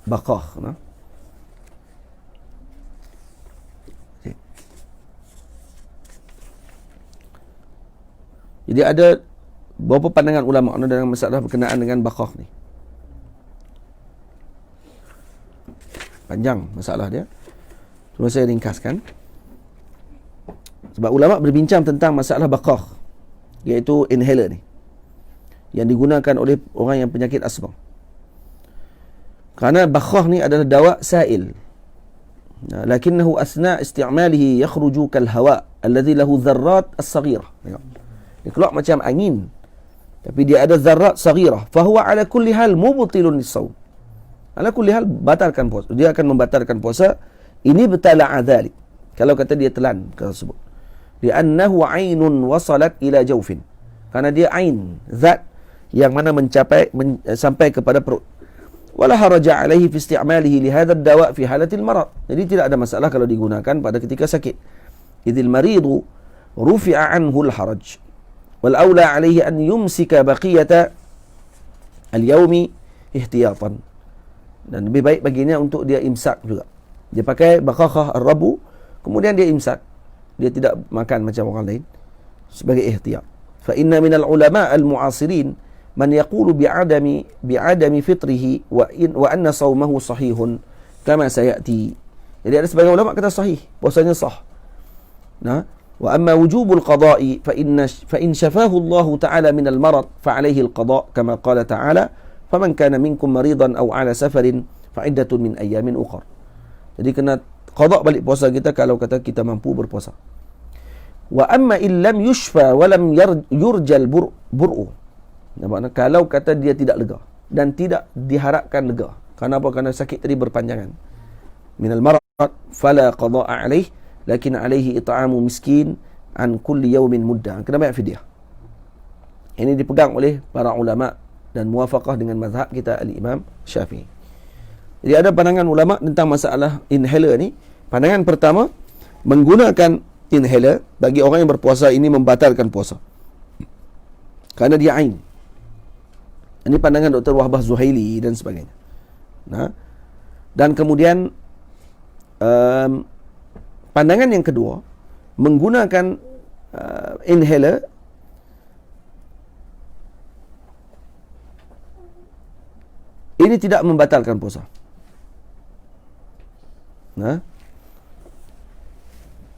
baqah. Okay. Jadi ada beberapa pandangan ulama dalam masalah berkenaan dengan baqah ni. Panjang masalah dia. Cuma saya ringkaskan. Sebab ulama berbincang tentang masalah baqah, iaitu inhaler ni, yang digunakan oleh orang yang penyakit asma. Kerana baqah ni adalah dawa sa'il. Lakinnahu asna isti'malihi yakhruju kal hawa alladhi lahu dharrat as-saghirah. Dia keluar macam angin, tapi dia ada zarrat saghirah. Fahuwa ala kulli hal mubtilun lis-shaum. Ala kulli hal batalkan puasa. Dia akan membatalkan puasa. Ini betala'a dhalik. Kalau kata dia telan tersebut. Li'annahu 'ainun wasalat ila jawfin. Karena dia ain, zat yang mana sampai kepada perut. Wala haraja 'alaihi fi isti'malihi li hadha ad-dawa' fi halatil marad. Jadi tidak ada masalah kalau digunakan pada ketika sakit. Idzil maridu rufi'a anhu al-haraj. Wal aula 'alaihi an yumsika baqiyata al-yawmi ihtiyatan. Dan lebih baik baginya untuk dia imsak juga. Dia pakai baqakhah ar-rabu, kemudian dia imsak. Dia tidak makan macam orang lain sebagai ihtiyat. Fa inna minal ulama al-mu'asirin man yaqulu bi'adami fitrihi wa anna sawmahu sahihun kama sayati. Jadi ada sebagian ulama kata sahih, puasanya sah. Wa amma wujubul qada'i fa in shafahu Allah ta'ala min al-marad fa alayhi al-qada' kama qala ta'ala faman kana minkum maridan aw ala safarin fa iddatun min ayyamin ukhra. Jadi kena qada' balik puasa kita kalau kata kita mampu berpuasa. Wa amma illam yushfa wa lam yurjal bur'u. Maksudnya kalau kata dia tidak lega dan tidak diharapkan lega. Kenapa? Kerana sakit tadi berpanjangan. Minal marad fala qada'a alaih lakin alaihi it'amu miskin an kulli yawmin muddah. Kena bayar fidyah. Ini dipegang oleh para ulama dan muwafaqah dengan mazhab kita al-Imam Syafi'i. Jadi ada pandangan ulama tentang masalah inhaler ni. Pandangan pertama, menggunakan inhaler bagi orang yang berpuasa ini membatalkan puasa. Kerana dia ain. Ini pandangan Dr. Wahbah Zuhaili dan sebagainya. Dan kemudian pandangan yang kedua, menggunakan inhaler ini tidak membatalkan puasa.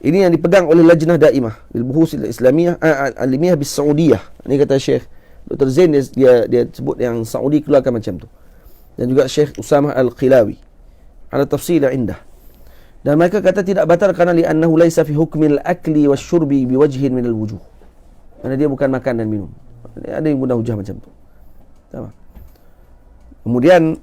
Ini yang dipegang oleh Lajnah Daimah lil Buhus al-Islamiyah al-Alimiyah bis Saudiyah. Ini kata Syekh Dr. Zain, dia sebut yang Saudi keluarkan macam tu. Dan juga Syekh Usamah Al-Qilawi ala tafsil indah. Dan mereka kata tidak batal kerana li'annahu laisa fi hukmil akli wasyurbi biwajhin min al-wujuh. Kerana dia bukan makan dan minum. Ada yang guna hujah macam tu. Sama. Kemudian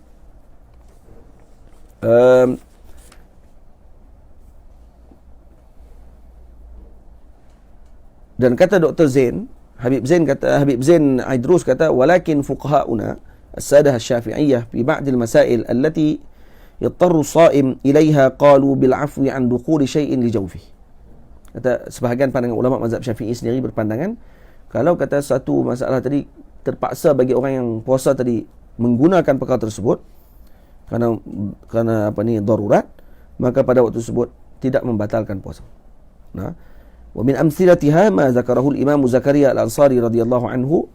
dan kata Dr. Zain, Habib Zain Aidrus kata, walakin fuqaha'una as-sadah asy-syafi'iyyah fi ba'd al-masail allati yattaru as-sha'im ilaiha qalu bil 'afwi 'an dukhuli syai'in li jawfihi. Kata sebahagian pandangan ulama mazhab Syafi'i sendiri berpandangan kalau kata satu masalah tadi terpaksa bagi orang yang puasa tadi menggunakan perkara tersebut kerana darurat, maka pada waktu tersebut tidak membatalkan puasa. Wa min amthilatiha ma zakarahu al-Imam Zakaria al-Ansari radhiyallahu anhu,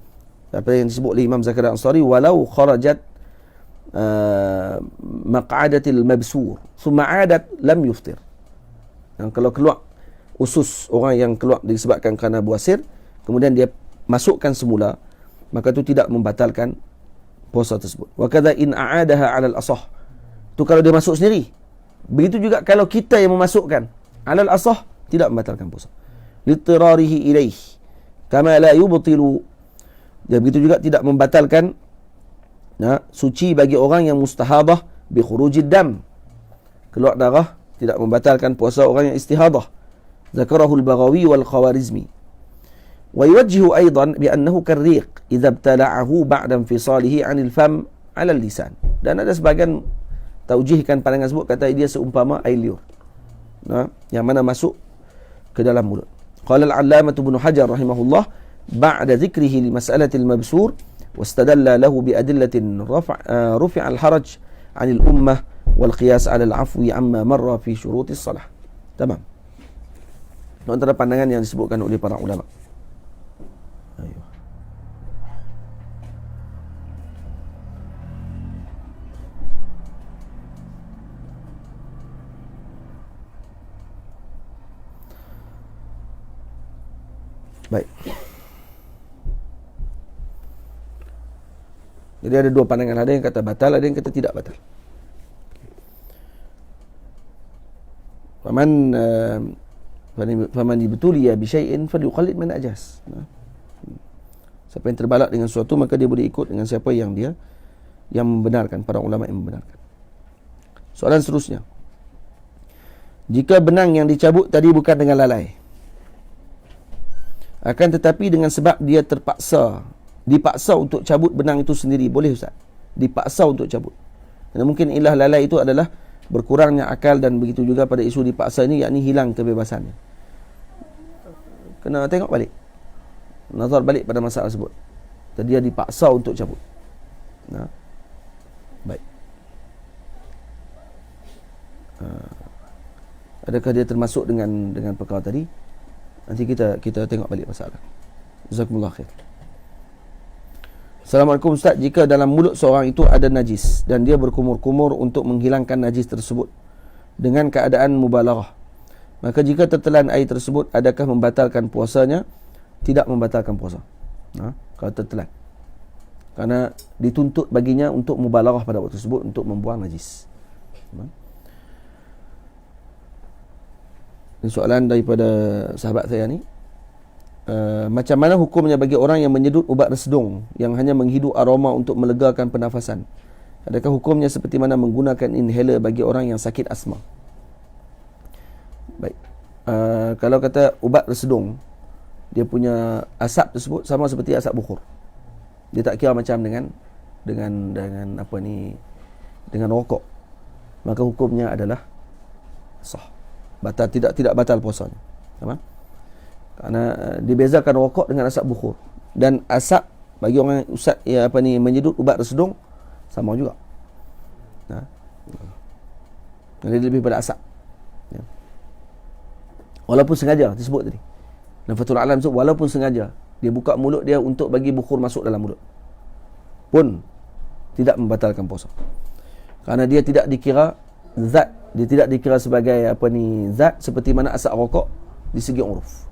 apa yang disebut oleh Imam Zakaria al-Ansari, walau kharajat maq'adatil mabsur thumma 'adat lam yuftir. Kalau keluar usus orang yang keluar disebabkan kerana buasir, kemudian dia masukkan semula, maka itu tidak membatalkan puasa tersebut. Wa kadza in a'adaha 'ala al-asah. Tu kalau dia masuk sendiri. Begitu juga kalau kita yang memasukkan, 'ala al-asah tidak membatalkan puasa. Litirarihi ilaih. Kama la yubtilu. Dan begitu juga tidak membatalkan suci bagi orang yang mustahadah bi khurujid dam. Keluar darah tidak membatalkan puasa orang yang istihadah. Zakarahu al-Baghawi wal Khawarizmi. ويوجه أيضا بأنه كالريق إذا ابتلعه بعد انفصاله عن الفم على اللسان. Dan ada sebagian taujihkan pandangan sebut, kata dia seumpama air liur, yang mana masuk ke dalam mulut. Qala al-Allamah Ibnu Hajar rahimahullah ba'da dhikrihi li mas'alati al-mabsur wastadalla lahu bi adillatin rufi'a al-haraj 'an al-ummah wal qiyas 'ala al-'afwi 'amma marra fi syurut as-salah. Tamam. Antara pandangan yang disebutkan oleh para ulama. Ayo. Baik. Jadi ada dua pandangan, ada yang kata batal, ada yang kata tidak batal. Faman yubtuliya bi syai'in falyuqallid man ajas. Siapa yang terbalak dengan sesuatu, maka dia boleh ikut dengan siapa yang dia yang membenarkan, para ulama yang membenarkan. Soalan seterusnya. Jika benang yang dicabut tadi bukan dengan lalai, akan tetapi dengan sebab dia dipaksa untuk cabut benang itu sendiri, boleh Ustaz? Dipaksa untuk cabut. Kerana mungkin ilah lalai itu adalah berkurangnya akal, dan begitu juga pada isu dipaksa ini, yakni hilang kebebasannya. Kena tengok balik, nazar balik pada masalah tersebut. Jadi dia dipaksa untuk cabut. Baik. Adakah dia termasuk dengan perkara tadi? Nanti kita tengok balik masalah. Jazakumullah khair. Assalamualaikum Ustaz, jika dalam mulut seorang itu ada najis dan dia berkumur-kumur untuk menghilangkan najis tersebut dengan keadaan mubalaghah, maka jika tertelan air tersebut, adakah membatalkan puasanya? Tidak membatalkan puasa. Kalau tertelan. Kerana dituntut baginya untuk mubalaghah pada waktu tersebut, untuk membuang najis. Ini soalan daripada sahabat saya ni. Macam mana hukumnya bagi orang yang menyedut ubat resedung yang hanya menghidu aroma untuk melegakan pernafasan? Adakah hukumnya seperti mana menggunakan inhaler bagi orang yang sakit asma? Baik. Kalau kata ubat resedung, dia punya asap tersebut sama seperti asap bukhur. Dia tak kira macam dengan apa ni, dengan rokok. Maka hukumnya adalah sah. Batal, tidak batal puasanya. Faham? Kerana dibezakan rokok dengan asap bukhur, dan asap bagi orang yang menyedut ubat resedung sama juga. Jadi lebih pada asap. Walaupun sengaja disebut tadi. Dan Fathul Alam sebut walaupun sengaja dia buka mulut dia untuk bagi bukhur masuk dalam mulut, pun tidak membatalkan puasa. Kerana dia tidak dikira zat, dia tidak dikira sebagai zat seperti mana asap rokok di segi uruf.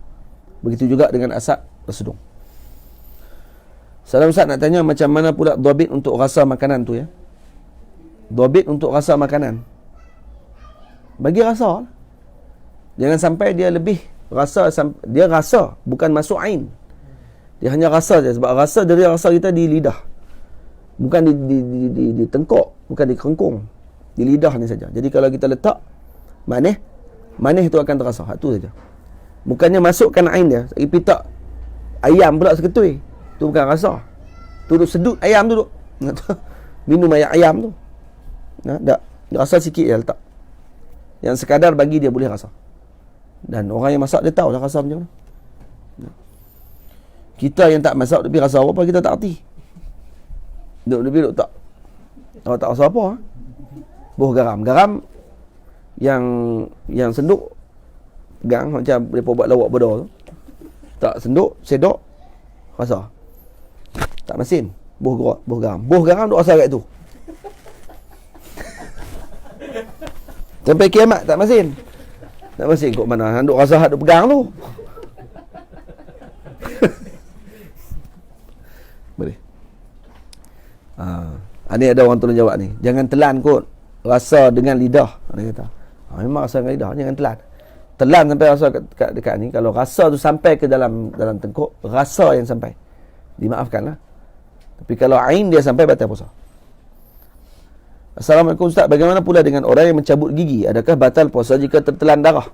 Begitu juga dengan asap resedung. Salam Ustaz, nak tanya macam mana pula dhabit untuk rasa makanan tu ya? Dhabit untuk rasa makanan, bagi rasa. Jangan sampai dia lebih rasa, dia rasa bukan masuk ain. Dia hanya rasa saja, sebab rasa dari rasa kita di lidah. Bukan di tengkok, bukan di kerengkung. Di lidah ni saja. Jadi kalau kita letak manis tu akan terasa. Itu saja. Bukannya masukkan ain dia. Pitak ayam pula seketui. Tu bukan rasa. Tu duduk sedut ayam tu duduk. Minum ayam tu. Tak. Dia rasa sikit dia letak. Yang sekadar bagi dia boleh rasa. Dan orang yang masak dia tahu dah rasa macam mana. Kita yang tak masak tapi rasa apa, kita tak erti. Duduk tak. Kalau tak rasa apa. Buah garam yang senduk gang macam mereka buat lawak bedor tu. Tak senduk, sedok, rasa. Tak masin, buah garam. Buah garam duk rasa kat tu. Sampai kiamat tak masin. Tak masin kok mana, duk rasa hak duk pegang tu. Boleh. Ni ada orang tolong jawab ni. Jangan telan kot. Rasa dengan lidah. Dia kata. Memang rasa dengan lidah. Jangan telan. Telan sampai rasa dekat ni. Kalau rasa tu sampai ke dalam tengkuk, rasa yang sampai, dimaafkanlah. Tapi kalau ain dia sampai, batal puasa. Assalamualaikum Ustaz. Bagaimana pula dengan orang yang mencabut gigi? Adakah batal puasa jika tertelan darah?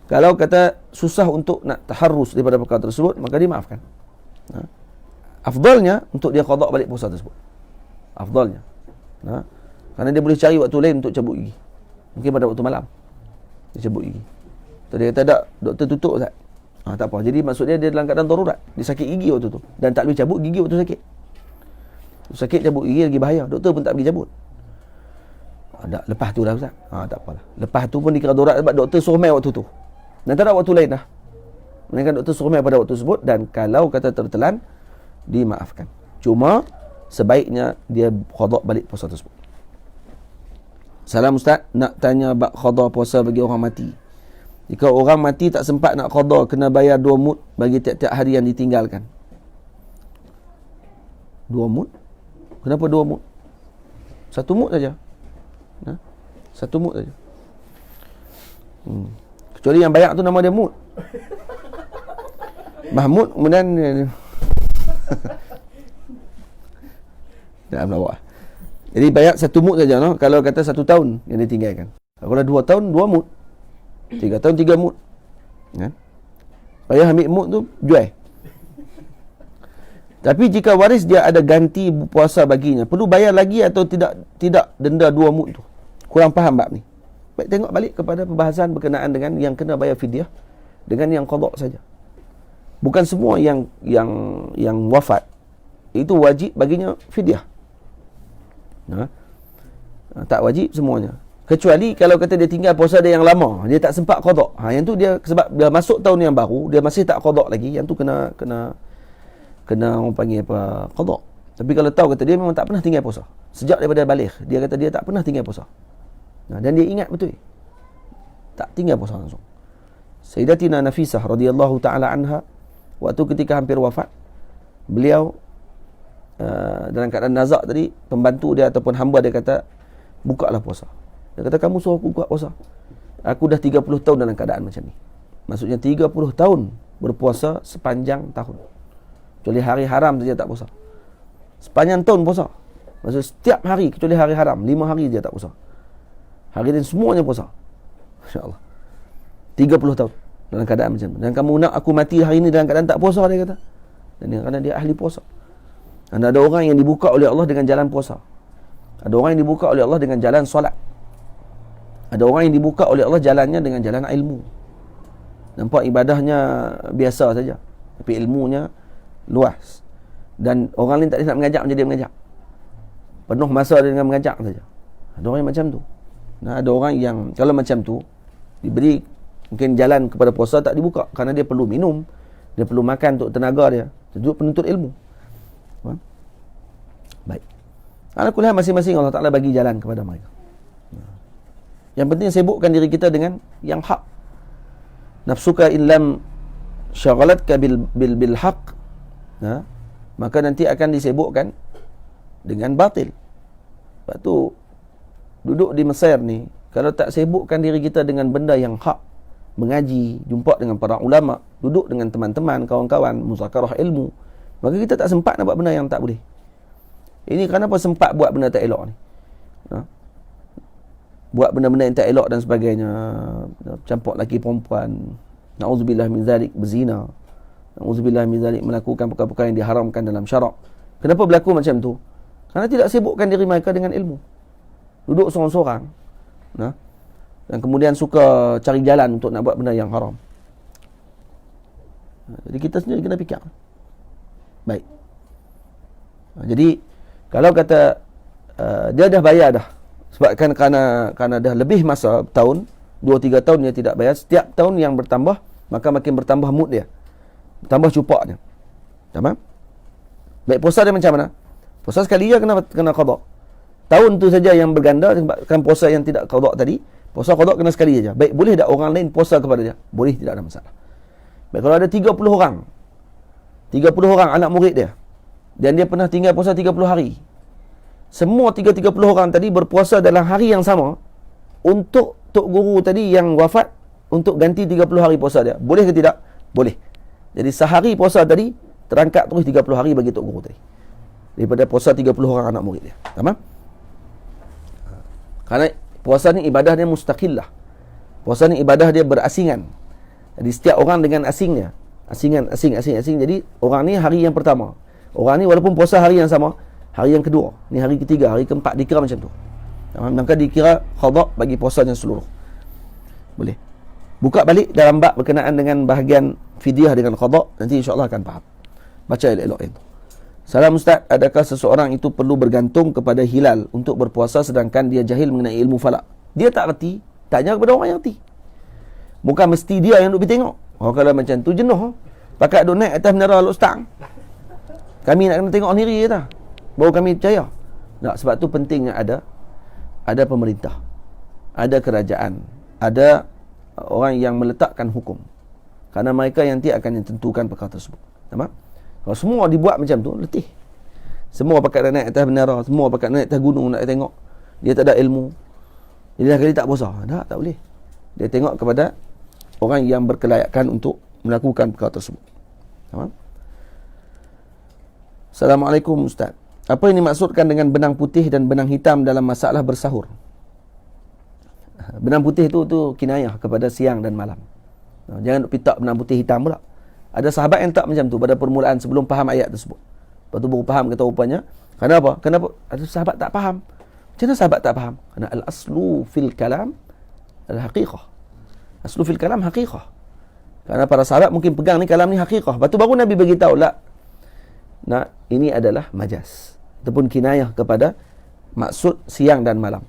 Kalau kata susah untuk nak taharrus daripada perkara tersebut, maka dimaafkan. Afdalnya untuk dia qada balik puasa tersebut. Afdalnya. Kerana dia boleh cari waktu lain untuk cabut gigi. Mungkin pada waktu malam dia cabut gigi. Tadi kata tak, doktor tutup Ustaz. Tak apa. Jadi maksudnya dia dalam keadaan darurat. Dia sakit gigi waktu tu dan tak boleh cabut gigi waktu sakit. Sakit cabut gigi lagi bahaya. Doktor pun tak pergi cabut. Lepas tu lah Ustaz. Tak apalah. Lepas tu pun dikira darurat sebab doktor suruh mai waktu tu. Dan tak ada waktu lain dah. Melainkan doktor suruh mai pada waktu tersebut, dan kalau kata tertelan, dimaafkan. Cuma sebaiknya dia qada balik puasa tersebut. Salam Ustaz, nak tanya bab qada puasa bagi orang mati. Jika orang mati tak sempat nak qada, kena bayar 2 mud bagi tiap-tiap hari yang ditinggalkan. 2 mud? Kenapa 2 mud? 1 mud saja. 1 mud saja. Kecuali yang banyak tu nama dia mud. Mahmud kemudian tak melawak. Jadi bayar 1 mud saja, no? Kalau kata 1 tahun yang ditinggalkan. Kalau 2 tahun 2 mud. 3 tahun 3 mud. Bayar ambil mud tu jual. Tapi jika waris dia ada ganti puasa baginya, perlu bayar lagi atau tidak denda 2 mud tu? Kurang faham bab ni. Baik, tengok balik kepada perbahasan berkenaan dengan yang kena bayar fidyah dengan yang qada saja. Bukan semua yang wafat itu wajib baginya fidyah. Tak wajib semuanya. Kecuali kalau kata dia tinggal puasa dia yang lama, dia tak sempat qada. Yang tu dia sebab dah masuk tahun yang baru, dia masih tak qada lagi, yang tu kena orang panggil apa? Qada. Tapi kalau tahu kata dia memang tak pernah tinggal puasa. Sejak daripada baligh, dia kata dia tak pernah tinggal puasa. Dan dia ingat betul. Tak tinggal puasa langsung. Sayyidatina Nafisah radhiyallahu taala anha, waktu ketika hampir wafat, beliau dalam keadaan nazak tadi, pembantu dia ataupun hamba dia kata, bukalah puasa. Dia kata, kamu suruh aku buka puasa. Aku dah 30 tahun dalam keadaan macam ni. Maksudnya 30 tahun berpuasa sepanjang tahun. Kecuali hari haram saja tak puasa. Sepanjang tahun puasa. Maksudnya setiap hari kecuali hari haram, 5 hari dia tak puasa. Hari lain semuanya puasa. Masya-Allah. 30 tahun dalam keadaan macam tu. Dan kamu nak aku mati hari ini dalam keadaan tak puasa, dia kata. Dan kerana dia ahli puasa. Dan ada orang yang dibuka oleh Allah dengan jalan puasa. Ada orang yang dibuka oleh Allah dengan jalan solat. Ada orang yang dibuka oleh Allah jalannya dengan jalan ilmu. Nampak ibadahnya biasa saja, tapi ilmunya luas. Dan orang lain tak nak mengajak, macam dia mengajak. Penuh masa dia dengan mengajak saja. Ada orang yang macam tu. Nah, ada orang yang kalau macam tu diberi mungkin jalan kepada puasa tak dibuka kerana dia perlu minum, dia perlu makan untuk tenaga dia. Itu penuntut ilmu. Baik. Alhamdulillah masing-masing Allah Ta'ala bagi jalan kepada mereka. Yang penting sibukkan diri kita dengan yang hak. Nafsuka illam syagalatka bil haq, maka nanti akan disibukkan dengan batil. Sebab tu duduk di Mesir ni, kalau tak sibukkan diri kita dengan benda yang hak, mengaji, jumpa dengan para ulama, duduk dengan teman-teman, kawan-kawan, muzakarah ilmu, maka kita tak sempat nak buat benda yang tak boleh. Ini kenapa sempat buat benda tak elok ni? Buat benda-benda yang tak elok dan sebagainya, campur lelaki perempuan, na'udzubillah min zalik, berzina, na'udzubillah min zalik, melakukan perkara-perkara yang diharamkan dalam syarak. Kenapa berlaku macam tu? Kerana tidak sibukkan diri mereka dengan ilmu. Duduk sorang-sorang, dan kemudian suka cari jalan untuk nak buat benda yang haram. Jadi kita sendiri kena fikir. Baik. Jadi kalau kata dia dah bayar dah, sebab kerana dah lebih masa tahun, 2-3 tahun dia tidak bayar, setiap tahun yang bertambah maka makin bertambah mood dia, bertambah cupaknya. Tamam? Baik, puasa dia macam mana? Puasa sekali je kena qada. Tahun tu saja yang berganda, sebabkan puasa yang tidak qada tadi, puasa qada kena sekali saja. Baik, boleh tak orang lain puasa kepada dia? Boleh, tidak ada masalah. Baik, kalau ada 30 orang 30 orang anak murid dia. Dan dia pernah tinggal puasa 30 hari. Semua 30 orang tadi berpuasa dalam hari yang sama untuk tok guru tadi yang wafat untuk ganti 30 hari puasa dia. Boleh ke tidak? Boleh. Jadi sehari puasa tadi terangkat terus 30 hari bagi tok guru tadi. Daripada puasa 30 orang anak murid dia. Tamam? Karena puasa ni ibadah dia mustaqillah. Puasa ni ibadah dia berasingan. Jadi setiap orang dengan asingnya. Asing. Jadi orang ni hari yang pertama. Orang ni walaupun puasa hari yang sama, hari yang kedua, ni hari ketiga, hari keempat, dikira macam tu. Maka dikira qada bagi puasanya seluruh. Boleh. Buka balik dalam bab berkenaan dengan bahagian fidyah dengan qada, nanti insya-Allah akan faham. Baca elok-elok itu. Salam Ustaz, adakah seseorang itu perlu bergantung kepada hilal untuk berpuasa sedangkan dia jahil mengenai ilmu falak? Dia tak reti, tanya kepada orang yang reti. Bukan mesti dia yang duk pergi tengok. Kalau macam tu jenuh. Pakat duk naik atas menara Al-Ustaz. Kami nak kena tengok sendiri kata. Baru kami percaya. Tak, sebab tu pentingnya ada pemerintah. Ada kerajaan. Ada orang yang meletakkan hukum. Karena mereka yang nanti akan tentukan perkara tersebut. Nampak? Kalau semua dibuat macam tu, letih. Semua pakat naik atas menara, semua pakat naik atas gunung nak tengok. Dia tak ada ilmu. Jadi dah kali tak puasa. Tak boleh. Dia tengok kepada orang yang berkelayakan untuk melakukan perkara tersebut. Nampak? Assalamualaikum Ustaz. Apa yang dimaksudkan dengan benang putih dan benang hitam dalam masalah bersahur? Benang putih tu kinayah kepada siang dan malam. Jangan pitak benang putih hitam pula. Ada sahabat yang tak macam tu pada permulaan sebelum faham ayat tersebut. Lepas tu baru faham kata rupanya. Kenapa? Ada sahabat tak faham. Macam mana sahabat tak faham? Kerana al-aslu fil kalam al-haqiqah. Aslu fil kalam haqiqah. Kerana para sahabat mungkin pegang ni kalam ni haqiqah. Lepas tu baru Nabi beritahu lah. Nah, ini adalah majaz ataupun kinayah kepada maksud siang dan malam.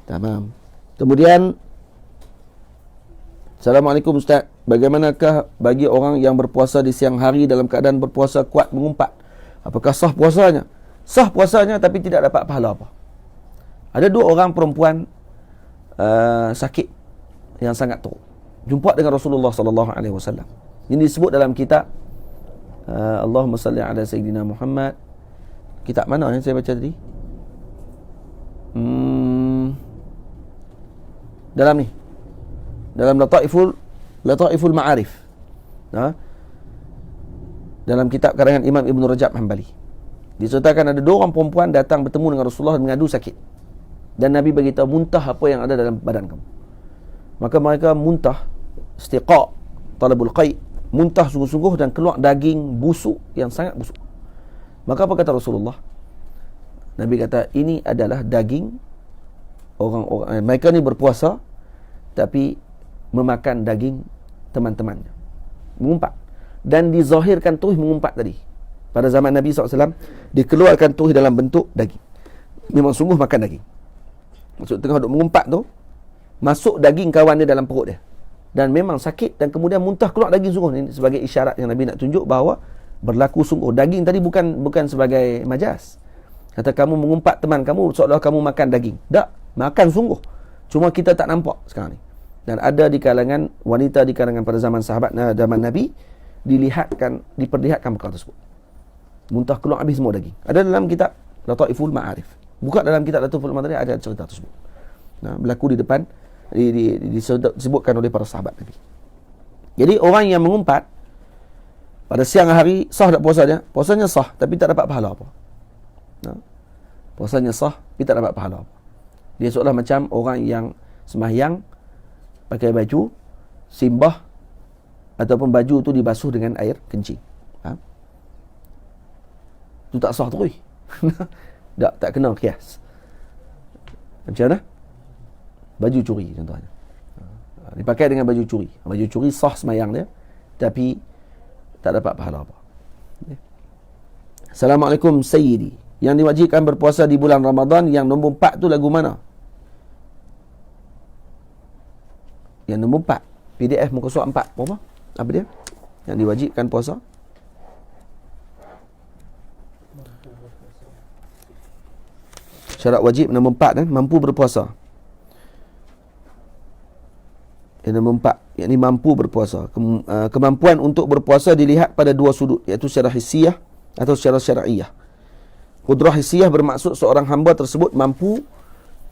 Tamam. Kemudian Assalamualaikum Ustaz. Bagaimanakah bagi orang yang berpuasa di siang hari dalam keadaan berpuasa kuat mengumpat? Apakah sah puasanya? Sah puasanya tapi tidak dapat pahala apa. Ada 2 orang perempuan sakit yang sangat teruk. Jumpa dengan Rasulullah sallallahu alaihi wasallam. Ini disebut dalam kitab Allahumma salli ala Sayyidina Muhammad. Kitab mana yang saya baca tadi? Dalam ni. Dalam Lataiful Ma'arif. Dalam kitab karangan Imam Ibn Rajab Hanbali. Diceritakan ada 2 orang perempuan datang bertemu dengan Rasulullah mengadu sakit. Dan Nabi beritahu muntah apa yang ada dalam badan kamu. Maka mereka muntah, istiqa', talabul qai', muntah sungguh-sungguh dan keluar daging busuk yang sangat busuk. Maka apa kata Rasulullah? Nabi kata ini adalah daging orang-orang mereka ni berpuasa tapi memakan daging teman-temannya. Mengumpat. Dan dizahirkan terus mengumpat tadi. Pada zaman Nabi SAW, dikeluarkan terus dalam bentuk daging. Memang sungguh makan daging. Maksud tengah duk mengumpat tu, masuk daging kawan dia dalam perut dia. Dan memang sakit dan kemudian muntah keluar daging sungguh. Ini sebagai isyarat yang Nabi nak tunjuk bahawa berlaku sungguh. Daging tadi bukan sebagai majaz. Kata kamu mengumpat teman kamu seolah kamu makan daging. Tak, makan sungguh. Cuma kita tak nampak sekarang ni. Dan ada di kalangan wanita di kalangan pada zaman sahabat zaman Nabi diperlihatkan perkara tersebut. Muntah keluar habis semua daging. Ada dalam kitab Lataiful Ma'arif. Buka dalam kitab Lataiful Ma'arif ada cerita tersebut. Berlaku di depan disebutkan oleh para sahabat Nabi. Jadi orang yang mengumpat pada siang hari sah tak puasa dia? Puasanya sah tapi tak dapat pahala apa. Puasanya sah tapi tak dapat pahala apa. Dia seolah macam orang yang sembahyang pakai baju simbah ataupun baju tu dibasuh dengan air kencing. Itu tak sah terus. tak kena kias. Macam mana? Baju curi contohnya. Dipakai dengan baju curi. Baju curi sah sembahyang dia tapi tak dapat pahala apa. Assalamualaikum Sayyidi. Yang diwajibkan berpuasa di bulan Ramadan yang nombor 4 tu lagu mana? Yang nombor 4 PDF muka surat 4 berapa? Apa dia? Yang diwajibkan puasa? Syarat wajib nombor 4 mampu berpuasa. Yang nombor 4, yakni mampu berpuasa. Kemampuan untuk berpuasa dilihat pada dua sudut, iaitu secara hissiyah atau secara syar'iyah. Qudrah hissiyah bermaksud seorang hamba tersebut mampu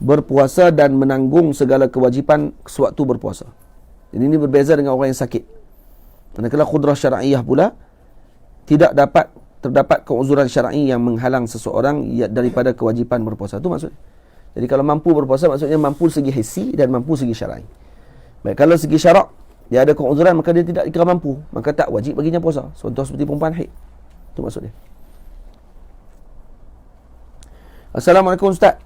berpuasa dan menanggung segala kewajipan sewaktu berpuasa. Jadi ini berbeza dengan orang yang sakit. Manakala qudrah syar'iyah pula terdapat keuzuran syar'i yang menghalang seseorang daripada kewajipan berpuasa. Itu maksudnya. Jadi kalau mampu berpuasa maksudnya mampu segi hissi dan mampu segi syar'i. Baik, kalau segi syarak dia ada keuzuran maka dia tidak dikira mampu, maka tak wajib baginya puasa. Contoh seperti perempuan haid. Itu maksudnya. Assalamualaikum Ustaz.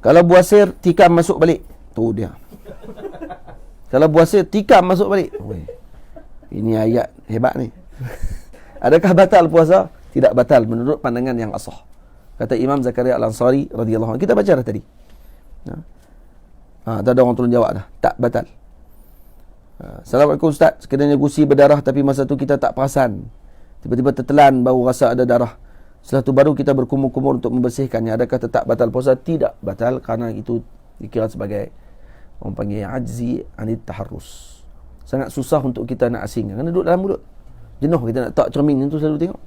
Kalau buasir tikam masuk balik. Tu dia. Kalau buasir tikam masuk balik. Oi. Ini ayat hebat ni. Adakah batal puasa? Tidak batal menurut pandangan yang asah. Kata Imam Zakaria Al-Ansari radhiyallahu anhu. Kita baca dah tadi. Dah ada orang turun jawab dah. Tak batal. Assalamualaikum Ustaz. Sekiranya gusi berdarah tapi masa tu kita tak perasan. Tiba-tiba tertelan baru rasa ada darah. Setelah tu baru kita berkumur-kumur untuk membersihkannya. Adakah tetap batal puasa? Tidak batal kerana itu dikira sebagai orang panggil ajzi anit taharrus. Sangat susah untuk kita nak asingkan. Kerana duduk dalam mulut. Jenuh kita nak tak cermin tu selalu tengok.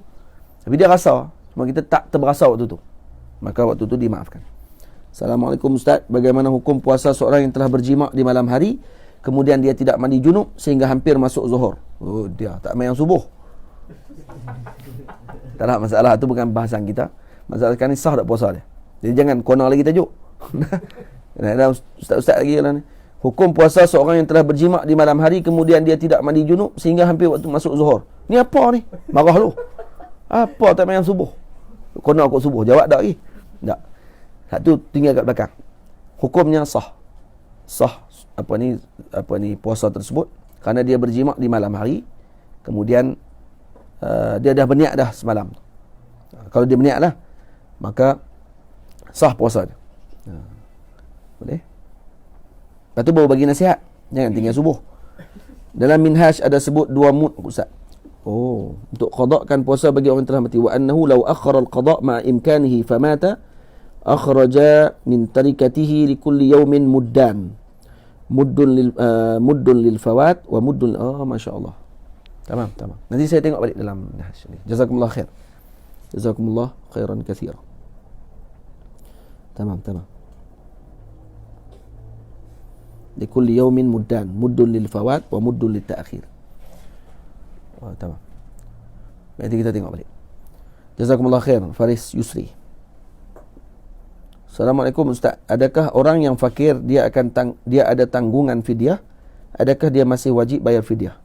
Tapi dia rasa. Cuma kita tak terberasa waktu tu. Maka waktu tu dimaafkan. Assalamualaikum Ustaz. Bagaimana hukum puasa seorang yang telah berjima' di malam hari, kemudian dia tidak mandi junub sehingga hampir masuk zuhur? Oh, dia tak main subuh. Tak ada masalah. Itu bukan bahasan kita. Masalah sekarang ni sah tak puasa dia. Jadi jangan corner lagi tajuk. Ada ustaz-ustaz lagi lah ni. Hukum puasa seorang yang telah berjima' di malam hari, kemudian dia tidak mandi junub sehingga hampir waktu masuk zuhur. Ni apa ni? Marah lu. Apa tak main subuh? Corner kot subuh. Jawab tak lagi? Tak. Satu tinggal kat belakang. Hukumnya sah. Sah apa ni puasa tersebut kerana dia berjima' di malam hari, kemudian dia dah berniat dah semalam. Kalau dia berniat lah, maka sah puasa dia. Boleh? Lepas tu baru bagi nasihat. Jangan tinggal subuh. Dalam Minhaj ada sebut dua mud, Ustaz. Oh, untuk qada'kan puasa bagi orang yang telah mati. Wa annahu law akhara al-qada' ma'a imkanihi famata akhraja min tarikatihi li kulli yawmin muddan. Muddun lil fawat wa muddun. Oh, masya-Allah. Tamam. Nanti saya tengok balik dalam Minhaj ni. Jazakumullah khair. Jazakumullah khairan katsira. Tamam. Li kulli yawmin muddan. Muddun lil fawat wa muddun lit ta'khir. Oh, tamam. Nanti kita tengok balik. Jazakumullah khair. Faris Yusri. Assalamualaikum Ustaz. Adakah orang yang fakir dia ada tanggungan fidyah? Adakah dia masih wajib bayar fidyah?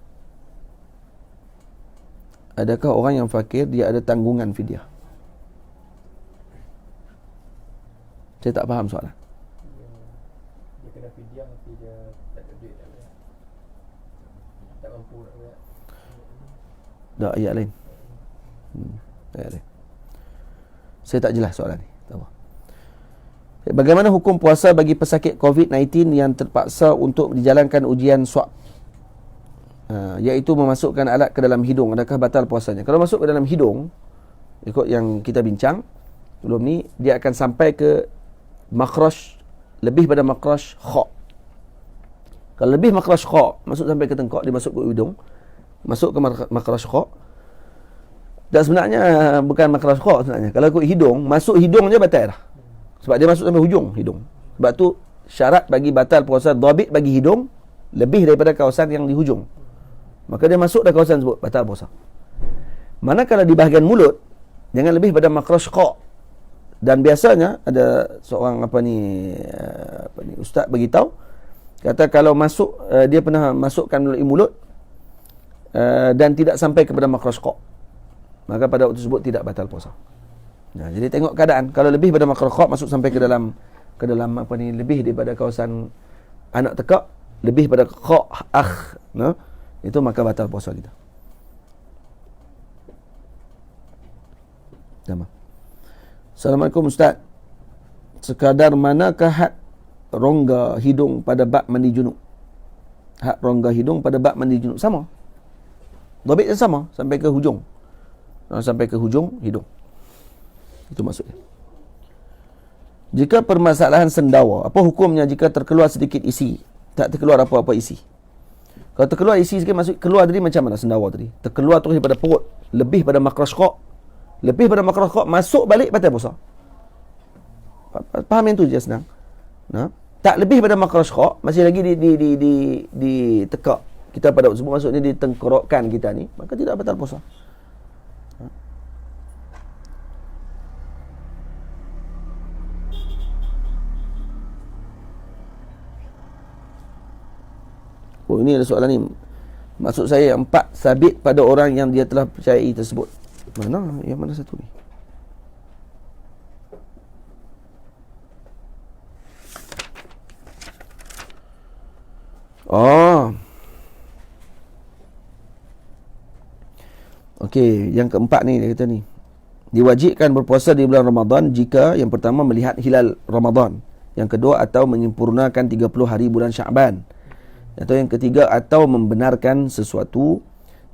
Adakah orang yang fakir dia ada tanggungan fidyah? Saya tak faham soalan. Dia kena fidyah tapi dia tak ada duit tak mampu nak bayar. Tak, ayat lain. Ayat lain. Saya tak jelas soalan ni. Tak apa. Bagaimana hukum puasa bagi pesakit COVID-19 yang terpaksa untuk dijalankan ujian swab, iaitu memasukkan alat ke dalam hidung? Adakah batal puasanya? Kalau masuk ke dalam hidung, ikut yang kita bincang sebelum ni, dia akan sampai ke makhraj, lebih pada makhraj kha. Kalau lebih makhraj kha, masuk sampai ke tengkok, dia masuk ke hidung, masuk ke makhraj kha. Dan sebenarnya bukan makhraj kha sebenarnya. Kalau ikut hidung, masuk hidung je batal dah. Sebab dia masuk sampai hujung hidung. Sebab tu syarat bagi batal puasa, dhabit bagi hidung lebih daripada kawasan yang di hujung. Maka dia masuk dah kawasan tersebut, batal puasa. Manakala di bahagian mulut, jangan lebih pada makhraj kha. Dan biasanya ada seorang ustaz beritahu, kata kalau masuk dia pernah masukkan melalui mulut dan tidak sampai kepada makhraj kha, maka pada waktu tersebut tidak batal puasa. Nah, jadi tengok keadaan. Kalau lebih pada makhraj kha, masuk sampai ke dalam lebih daripada kawasan anak tekak, lebih pada kha itu maka batal puasa kita. Tamam. Assalamualaikum Ustaz. Sekadar manakah had rongga hidung pada bab mandi junub? Had rongga hidung pada bab mandi junub sama. Dhabitnya sama sampai ke hujung. Sampai ke hujung hidung. Itu maksudnya. Jika permasalahan sendawa, apa hukumnya jika terkeluar sedikit isi, tak terkeluar apa-apa isi? Kalau terkeluar isi sikit, maksud keluar tadi macam mana sendawa tadi? Terkeluar terus daripada perut, lebih pada makroskop. Lebih pada makroskop, masuk balik batal puasa. Faham yang tu je senang. Nah, tak lebih pada makroskop, masih lagi di tekak kita pada waktu sebut, maksudnya di tengkorokan kita ni, maka tidak batal puasa. Oh, ini ada soalan ni. Maksud saya 4 sabit pada orang yang dia telah percayai tersebut. Mana? Yang mana satu ni? Oh. Okey, yang keempat ni dia kata ni. Diwajibkan berpuasa di bulan Ramadan jika yang pertama melihat hilal Ramadan, yang kedua atau menyempurnakan 30 hari bulan Syaban, atau yang ketiga atau membenarkan sesuatu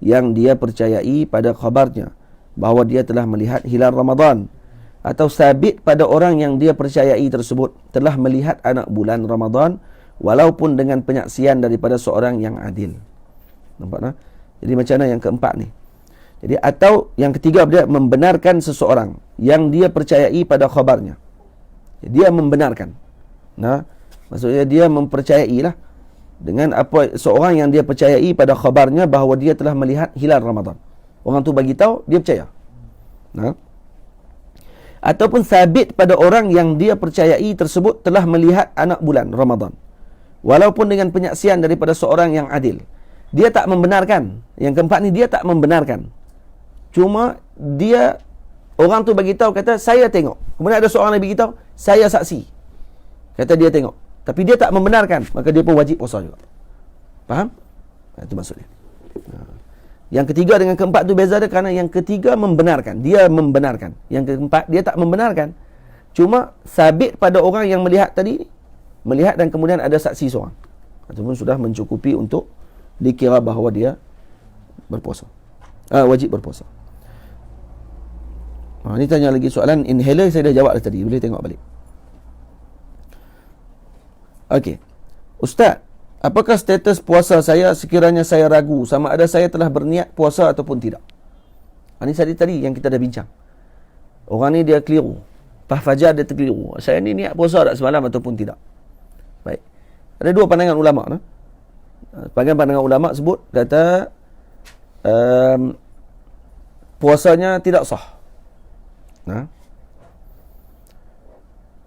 yang dia percayai pada khabarnya bahawa dia telah melihat hilal Ramadan, atau sabit pada orang yang dia percayai tersebut telah melihat anak bulan Ramadan walaupun dengan penyaksian daripada seorang yang adil. Nampak tak? Jadi macam mana yang keempat ni? Jadi atau yang ketiga, dia membenarkan seseorang yang dia percayai pada khabarnya. Dia membenarkan. Nah, maksudnya dia mempercayai lah dengan apa seorang yang dia percayai pada khabarnya bahawa dia telah melihat hilal Ramadan. Orang tu bagi tahu, dia percaya. Nah. Ataupun sabit pada orang yang dia percayai tersebut telah melihat anak bulan Ramadan walaupun dengan penyaksian daripada seorang yang adil. Dia tak membenarkan. Yang keempat ni dia tak membenarkan. Cuma dia, orang tu bagi tahu, kata saya tengok. Kemudian ada seorang yang bagi tahu, saya saksi. Kata dia tengok. Tapi dia tak membenarkan, maka dia pun wajib puasa juga. Faham? Itu maksudnya. Yang ketiga dengan keempat tu beza dia kerana yang ketiga membenarkan. Dia membenarkan. Yang keempat dia tak membenarkan. Cuma sabit pada orang yang melihat tadi, melihat dan kemudian ada saksi seorang. Ataupun sudah mencukupi untuk dikira bahawa dia berpuasa. Wajib berpuasa. Ini tanya lagi soalan inhaler, saya dah jawab dah tadi. Boleh tengok balik. Okey. Ustaz, apakah status puasa saya sekiranya saya ragu sama ada saya telah berniat puasa ataupun tidak? Ini tadi yang kita dah bincang. Orang ni dia keliru. Pas fajar dia terkeliru. Saya ni niat puasa tak semalam ataupun tidak? Baik. Ada dua pandangan ulama. Pandangan ulama sebut, kata puasanya tidak sah.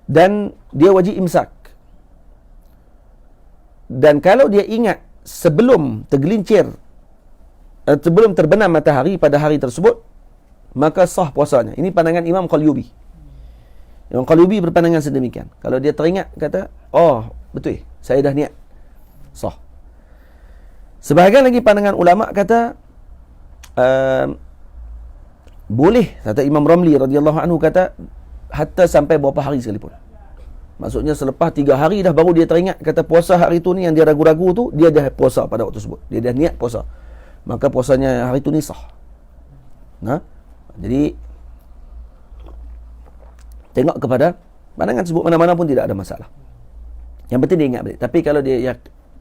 Dan dia wajib imsak. Dan kalau dia ingat sebelum tergelincir, sebelum terbenam matahari pada hari tersebut, maka sah puasanya. Ini pandangan Imam Qalyubi. Imam Qalyubi berpandangan sedemikian. Kalau dia teringat, kata, oh betul, saya dah niat, sah. Sebahagian lagi pandangan ulama kata boleh. Kata Imam Ramli radhiyallahu anhu, kata hatta sampai berapa hari sekalipun. Maksudnya selepas 3 hari dah baru dia teringat, kata puasa hari tu ni yang dia ragu-ragu tu, dia dah puasa pada waktu tersebut. Dia dah niat puasa. Maka puasanya hari tu ni sah. Jadi tengok kepada pandangan sebut mana-mana pun tidak ada masalah. Yang penting dia ingat balik. Tapi kalau dia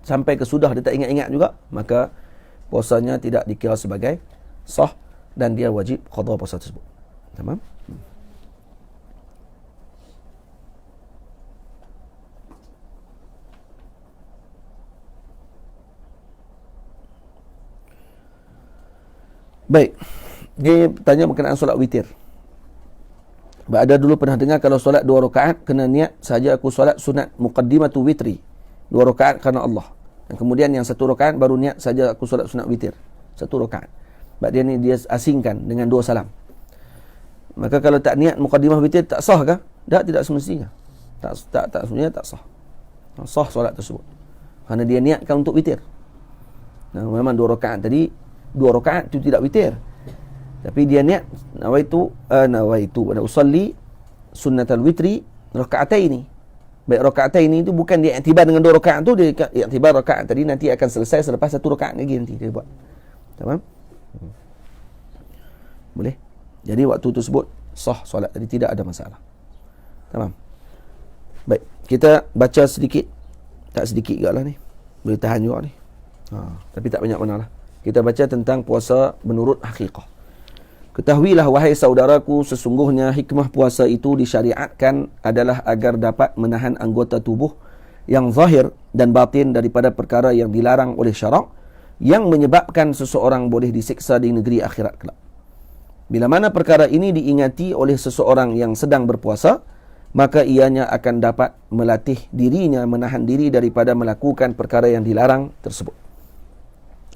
sampai ke sudah dia tak ingat-ingat juga, maka puasanya tidak dikira sebagai sah dan dia wajib qada puasa tersebut. Tamam? Baik. Dia tanya berkenaan solat witir. Ada dulu pernah dengar kalau solat 2 rakaat kena niat saja aku solat sunat muqaddimatu witri. 2 rakaat kerana Allah. Dan kemudian yang 1 rakaat baru niat saja aku solat sunat witir. 1 rakaat. Sebab dia ni dia asingkan dengan 2 salam. Maka kalau tak niat muqaddimah witir tak sah ke? Tidak semestinya. Tak sebenarnya tak sah. Sah solat tersebut. Kerana dia niatkan untuk witir. Memang 2 rakaat tadi, 2 rakaat itu tidak witir. Tapi dia niat nawaitu usalli sunnatal witri raka'ataini. Baik raka'ataini itu bukan dia iktibar dengan 2 rakaat tu, dia iktibar rakaat tadi nanti akan selesai selepas 1 rakaat lagi nanti dia buat. Tamam? Boleh? Jadi waktu tersebut sah solat tadi, tidak ada masalah. Tamam? Baik, kita baca sedikit. Tak sedikit juga lah ni. Boleh tahan juga ni. Tapi tak banyak mana lah. Kita baca tentang puasa menurut hakikah. Ketahuilah wahai saudaraku, sesungguhnya hikmah puasa itu disyariatkan adalah agar dapat menahan anggota tubuh yang zahir dan batin daripada perkara yang dilarang oleh syarak, yang menyebabkan seseorang boleh disiksa di negeri akhirat kelak. Bila mana perkara ini diingati oleh seseorang yang sedang berpuasa, maka ianya akan dapat melatih dirinya menahan diri daripada melakukan perkara yang dilarang tersebut.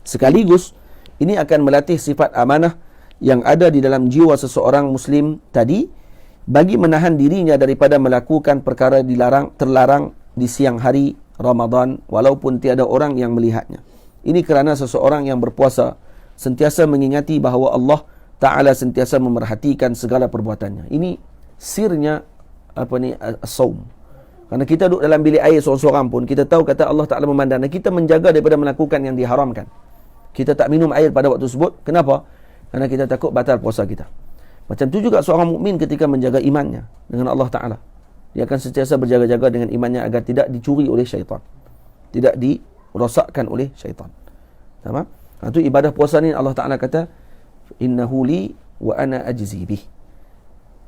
Sekaligus, ini akan melatih sifat amanah yang ada di dalam jiwa seseorang Muslim tadi bagi menahan dirinya daripada melakukan perkara terlarang di siang hari Ramadan walaupun tiada orang yang melihatnya. Ini kerana seseorang yang berpuasa sentiasa mengingati bahawa Allah Ta'ala sentiasa memerhatikan segala perbuatannya. Ini sirnya as-saum. Kerana kita duduk dalam bilik air seorang-seorang pun, kita tahu kata Allah Ta'ala memandang, dan kita menjaga daripada melakukan yang diharamkan. Kita tak minum air pada waktu tersebut. Kenapa? Kerana kita takut batal puasa kita. Macam tu juga seorang mukmin ketika menjaga imannya dengan Allah Ta'ala. Dia akan sentiasa berjaga-jaga dengan imannya agar tidak dicuri oleh syaitan. Tidak dirosakkan oleh syaitan. Faham? Itu ibadah puasa ni Allah Ta'ala kata, innahu li wa ana ajzi bih.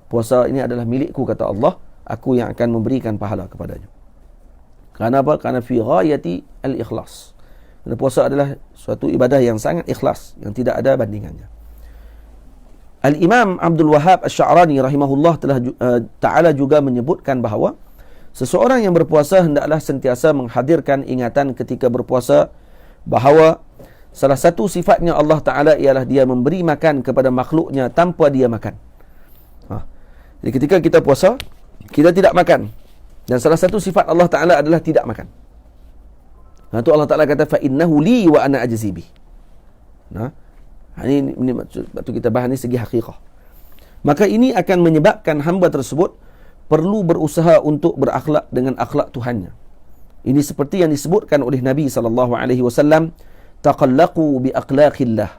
Puasa ini adalah milikku, kata Allah. Aku yang akan memberikan pahala kepadanya. Kerana apa? Kerana fi ghayati al-ikhlas. Kerana puasa adalah suatu ibadah yang sangat ikhlas, yang tidak ada bandingannya. Al-Imam Abdul Wahhab Asy-Sya'rani rahimahullah ta'ala juga menyebutkan bahawa seseorang yang berpuasa hendaklah sentiasa menghadirkan ingatan ketika berpuasa bahawa salah satu sifatnya Allah Ta'ala ialah dia memberi makan kepada makhluknya tanpa dia makan. Jadi ketika kita puasa, kita tidak makan. Dan salah satu sifat Allah Ta'ala adalah tidak makan. Itu Allah Ta'ala kata, فَإِنَّهُ لِي وَأَنَا أَجْزِي بِهِ. Ini maksud kita bahas ni segi hakikah. Maka ini akan menyebabkan hamba tersebut perlu berusaha untuk berakhlak dengan akhlak Tuhannya. Ini seperti yang disebutkan oleh Nabi SAW, taqallaqu bi akhlaqillah.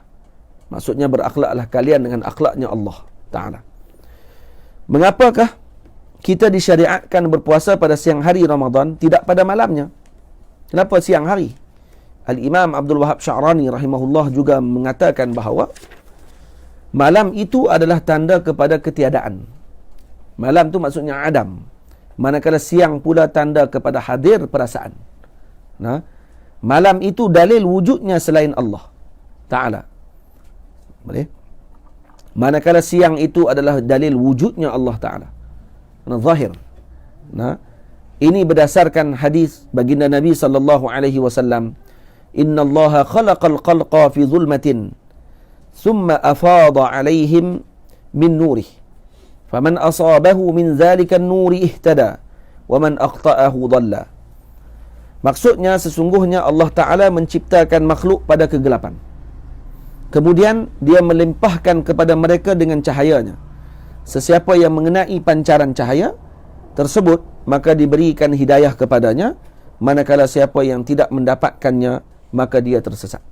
Maksudnya berakhlaklah kalian dengan akhlaknya Allah Ta'ala. Mengapakah kita disyariatkan berpuasa pada siang hari Ramadan, tidak pada malamnya? Kenapa siang hari? Al-Imam Abdul Wahhab Sya'rani rahimahullah juga mengatakan bahawa malam itu adalah tanda kepada ketiadaan. Malam tu maksudnya adam. Manakala siang pula tanda kepada hadir perasaan. Malam itu dalil wujudnya selain Allah Ta'ala. Boleh? Manakala siang itu adalah dalil wujudnya Allah Ta'ala. Zahir. Ini berdasarkan hadis baginda Nabi SAW. Inna Allah khalaqal khalqa fi zulmatin thumma afada alaihim min nurih. Faman asabahu min dhalika an-nuri ihtada wa man aqta'ahu dhalla. Maksudnya sesungguhnya Allah Ta'ala menciptakan makhluk pada kegelapan. Kemudian dia melimpahkan kepada mereka dengan cahayanya. Sesiapa yang mengenai pancaran cahaya tersebut, maka diberikan hidayah kepadanya. Manakala siapa yang tidak mendapatkannya, maka dia tersesat.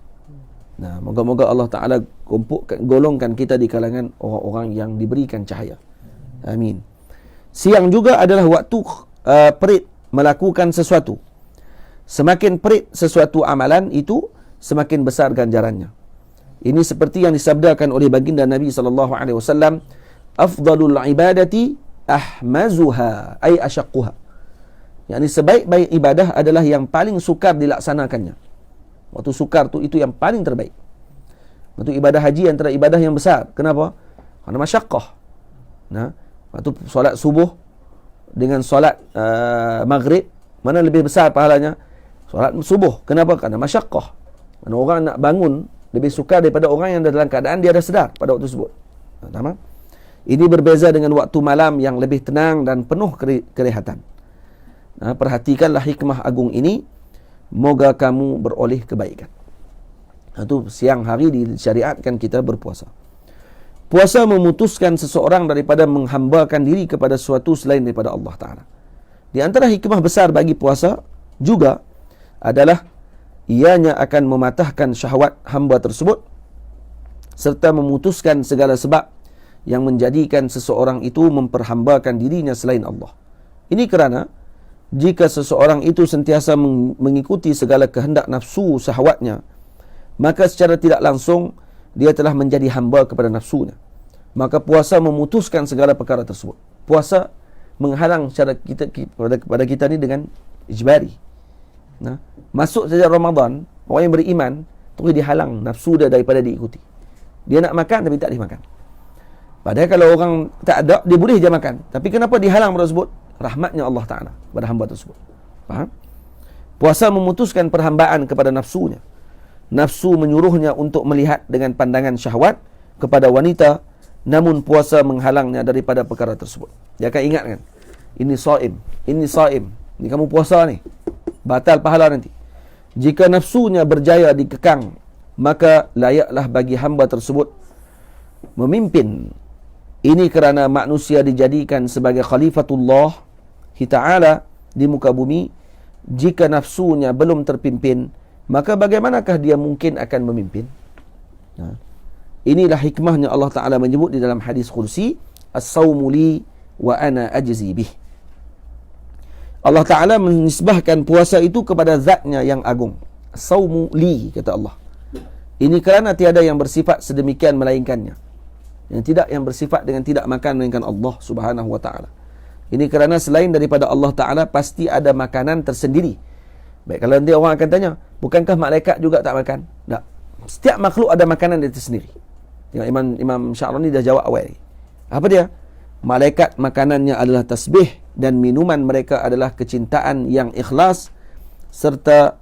Moga-moga Allah Ta'ala golongkan kita di kalangan orang-orang yang diberikan cahaya. Amin. Siang juga adalah waktu perit melakukan sesuatu. Semakin perit sesuatu amalan itu, semakin besar ganjarannya. Ini seperti yang disabdakan oleh baginda Nabi SAW, afdalul ibadati ahmazuha ay asyaqquha. Yang sebaik-baik ibadah adalah yang paling sukar dilaksanakannya. Waktu sukar tu itu yang paling terbaik. Waktu ibadah haji antara ibadah yang besar. Kenapa? Kerana masyaqqah. Waktu solat subuh dengan solat maghrib, mana lebih besar pahalanya? Solat subuh. Kenapa? Kerana masyaqqah. Kerana orang nak bangun lebih sukar daripada orang yang dalam keadaan dia dah sedar pada waktu tersebut. Tamam? Ini berbeza dengan waktu malam yang lebih tenang dan penuh kerehatan. Perhatikanlah hikmah agung ini. Moga kamu beroleh kebaikan. Itu siang hari disyariatkan kita berpuasa. Puasa memutuskan seseorang daripada menghambakan diri kepada sesuatu selain daripada Allah Ta'ala. Di antara hikmah besar bagi puasa juga adalah ianya akan mematahkan syahwat hamba tersebut serta memutuskan segala sebab yang menjadikan seseorang itu memperhambakan dirinya selain Allah. Ini kerana jika seseorang itu sentiasa mengikuti segala kehendak nafsu syahwatnya, maka secara tidak langsung dia telah menjadi hamba kepada nafsunya. Maka puasa memutuskan segala perkara tersebut. Puasa menghalang cara kita pada kita ni dengan ijbari. Nah, masuk saja Ramadan, orang yang beriman terus dihalang nafsu dia daripada diikuti. Dia nak makan tapi tak boleh makan. Padahal kalau orang tak ada, dia boleh je makan. Tapi kenapa dihalang tersebut? Rahmatnya Allah Ta'ala pada hamba tersebut. Faham? Puasa memutuskan perhambaan kepada nafsunya. Nafsu menyuruhnya untuk melihat dengan pandangan syahwat kepada wanita, namun puasa menghalangnya daripada perkara tersebut. Dia akan ingatkan, ini saim, ini kamu puasa ni, batal pahala nanti. Jika nafsunya berjaya dikekang, maka layaklah bagi hamba tersebut memimpin. Ini kerana manusia dijadikan sebagai khalifatullah Ta'ala di muka bumi. Jika nafsunya belum terpimpin, maka bagaimanakah dia mungkin akan memimpin? Inilah hikmahnya Allah Ta'ala menyebut di dalam hadis Qudsi, as-sawmu li wa ana ajzi bih. Allah Ta'ala menisbahkan puasa itu kepada zatnya yang agung. As-sawmu li, kata Allah. Ini kerana tiada yang bersifat sedemikian melainkannya. Yang bersifat dengan tidak makan melainkan Allah Subhanahu wa Ta'ala. Ini kerana selain daripada Allah Ta'ala pasti ada makanan tersendiri. Baik, kalau nanti orang akan tanya, bukankah malaikat juga tak makan? Tak. Setiap makhluk ada makanan dia tersendiri. Yang Imam Sya'rani dah jawab awal ni. Apa dia? Malaikat makanannya adalah tasbih dan minuman mereka adalah kecintaan yang ikhlas serta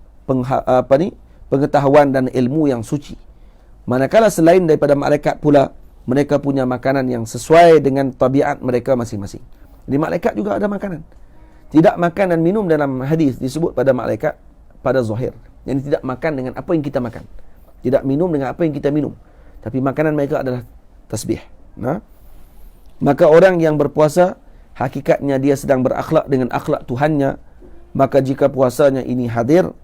pengetahuan dan ilmu yang suci. Manakala selain daripada malaikat pula, mereka punya makanan yang sesuai dengan tabiat mereka masing-masing. Jadi malaikat juga ada makanan. Tidak makan dan minum dalam hadis disebut pada malaikat pada zahir. Yang tidak makan dengan apa yang kita makan. Tidak minum dengan apa yang kita minum. Tapi makanan mereka adalah tasbih. Maka orang yang berpuasa, hakikatnya dia sedang berakhlak dengan akhlak Tuhannya. Maka jika puasanya ini hadir,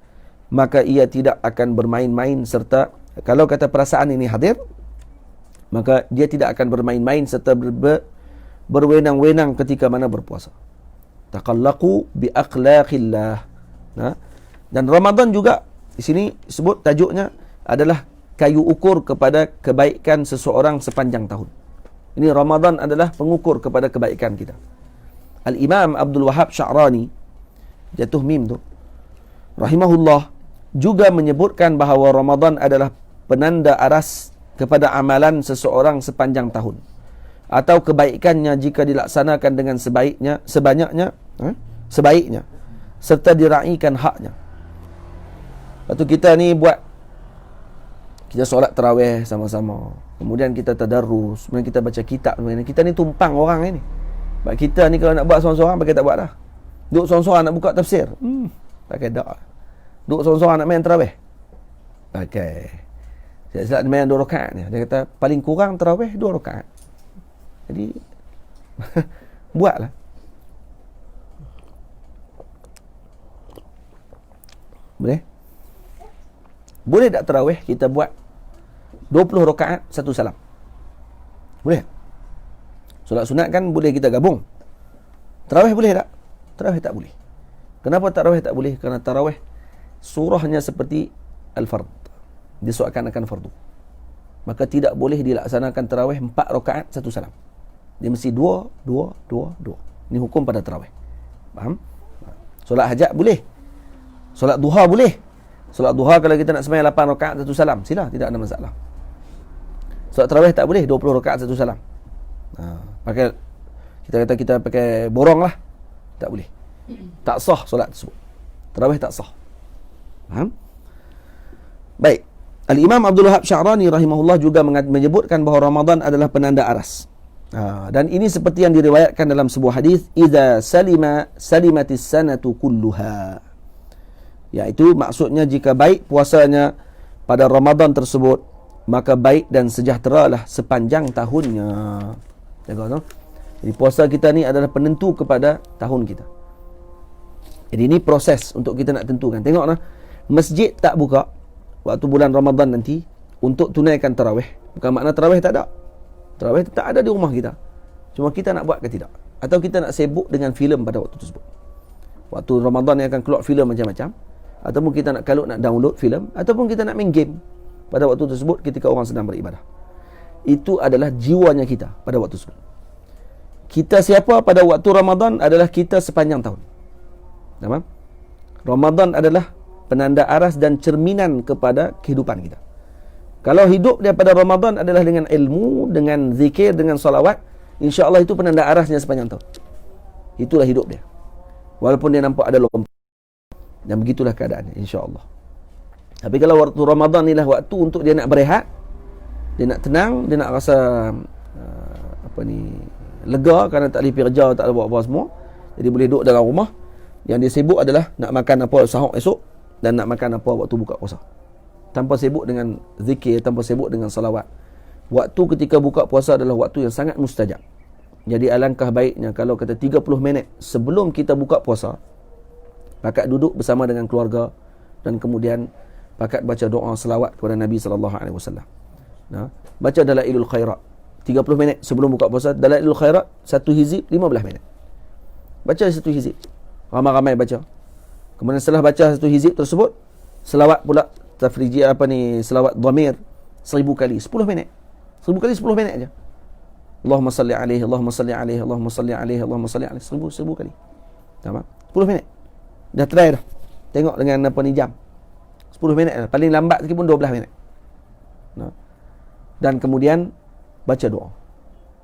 maka ia tidak akan bermain-main serta, kalau kata perasaan ini hadir, maka dia tidak akan bermain-main serta berwenang-wenang ketika mana berpuasa. Taqallaqu bi akhlaqillah. Dan Ramadan juga di sini sebut tajuknya adalah kayu ukur kepada kebaikan seseorang sepanjang tahun. Ini Ramadan adalah pengukur kepada kebaikan kita. Al-Imam Abdul Wahab Sya'rani, jatuh mim tu, rahimahullah, juga menyebutkan bahawa Ramadan adalah penanda aras kepada amalan seseorang sepanjang tahun, atau kebaikannya jika dilaksanakan dengan sebaiknya, sebaiknya, serta diraikan haknya. Lepas tu kita ni kita solat tarawih sama-sama, kemudian kita tadarrus, kemudian kita baca kitab, kita ni tumpang orang ni. Sebab kita ni kalau nak buat seorang-seorang, pakai tak buat dah. Duduk seorang-seorang nak buka tafsir, pakai tak. Duduk seorang-seorang nak main tarawih, pakai. Saya main 2 rakaat ni. Dia kata paling kurang tarawih 2 rakaat. Jadi buatlah. Boleh? Boleh tak tarawih kita buat 20 rakaat 1 salam? Boleh? Solat sunat kan boleh kita gabung. Tarawih boleh tak? Tarawih tak boleh. Kenapa tarawih tak boleh? Kerana tarawih surahnya seperti al-fard. Dia seakan-akan fardu. Maka tidak boleh dilaksanakan tarawih 4 rakaat 1 salam. Dia mesti 2. Ini hukum pada tarawih. Faham? Solat hajat boleh. Solat duha boleh. Solat duha kalau kita nak sembahyang 8 rakaat 1 salam, sila, tidak ada masalah. Solat tarawih tak boleh 20 rakaat 1 salam. Pakai, kita kata kita pakai borong lah, tak boleh. Tak sah solat tersebut. Tarawih tak sah. Faham? Baik. Al-Imam Abdul Wahab Sya'rani rahimahullah juga menyebutkan bahawa Ramadan adalah penanda aras. Dan ini seperti yang diriwayatkan dalam sebuah hadis, idza salimatis sanatu kulluha. Iaitu maksudnya jika baik puasanya pada Ramadan tersebut, maka baik dan sejahteralah sepanjang tahunnya. Jaga tu. Jadi puasa kita ni adalah penentu kepada tahun kita. Jadi ini proses untuk kita nak tentukan. Tengoklah, masjid tak buka waktu bulan Ramadan nanti untuk tunaikan tarawih. Bukan makna tarawih tak ada. Tarawih tak ada di rumah kita. Cuma kita nak buat ke tidak? Atau kita nak sibuk dengan filem pada waktu tersebut. Waktu Ramadan ni akan keluar filem macam-macam, ataupun kita nak download filem, ataupun kita nak main game pada waktu tersebut ketika orang sedang beribadah. Itu adalah jiwanya kita pada waktu tersebut. Kita siapa pada waktu Ramadan adalah kita sepanjang tahun. Faham? Ramadan adalah penanda aras dan cerminan kepada kehidupan kita. Kalau hidup dia pada Ramadan adalah dengan ilmu, dengan zikir, dengan salawat, insya-Allah itu penanda arasnya sepanjang tahun. Itulah hidup dia. Walaupun dia nampak ada lompat. Dan begitulah keadaannya, insya-Allah. Tapi kalau waktu Ramadan ni lah waktu untuk dia nak berehat, dia nak tenang, dia nak rasa lega kerana tak boleh pergi kerja, tak ada buat apa semua. Jadi boleh duduk dalam rumah. Yang dia sibuk adalah nak makan apa sahur esok dan nak makan apa waktu buka puasa. Tanpa sibuk dengan zikir, tanpa sibuk dengan salawat. Waktu ketika buka puasa adalah waktu yang sangat mustajab. Jadi alangkah baiknya kalau kata 30 minit sebelum kita buka puasa, pakat duduk bersama dengan keluarga dan kemudian pakat baca doa selawat kepada Nabi SAW. Baca Dalailul Khairat 30 minit sebelum buka puasa. Dalailul Khairat satu hizib 15 minit. Baca satu hizib, ramai-ramai baca. Kemudian setelah baca satu hizib tersebut, selawat pula tafriji selawat dhamir 1000 kali 10 minit. 1000 kali 10 minit aja. Allahumma salli alaihi, Allahumma salli alaihi, Allahumma salli alaihi, Allahumma salli alaihi 1000 kali. Tamam? 10 minit. Dah try dah. Tengok dengan jam. 10 minit dah. Paling lambat sikit pun 12 minit. Dan kemudian baca doa.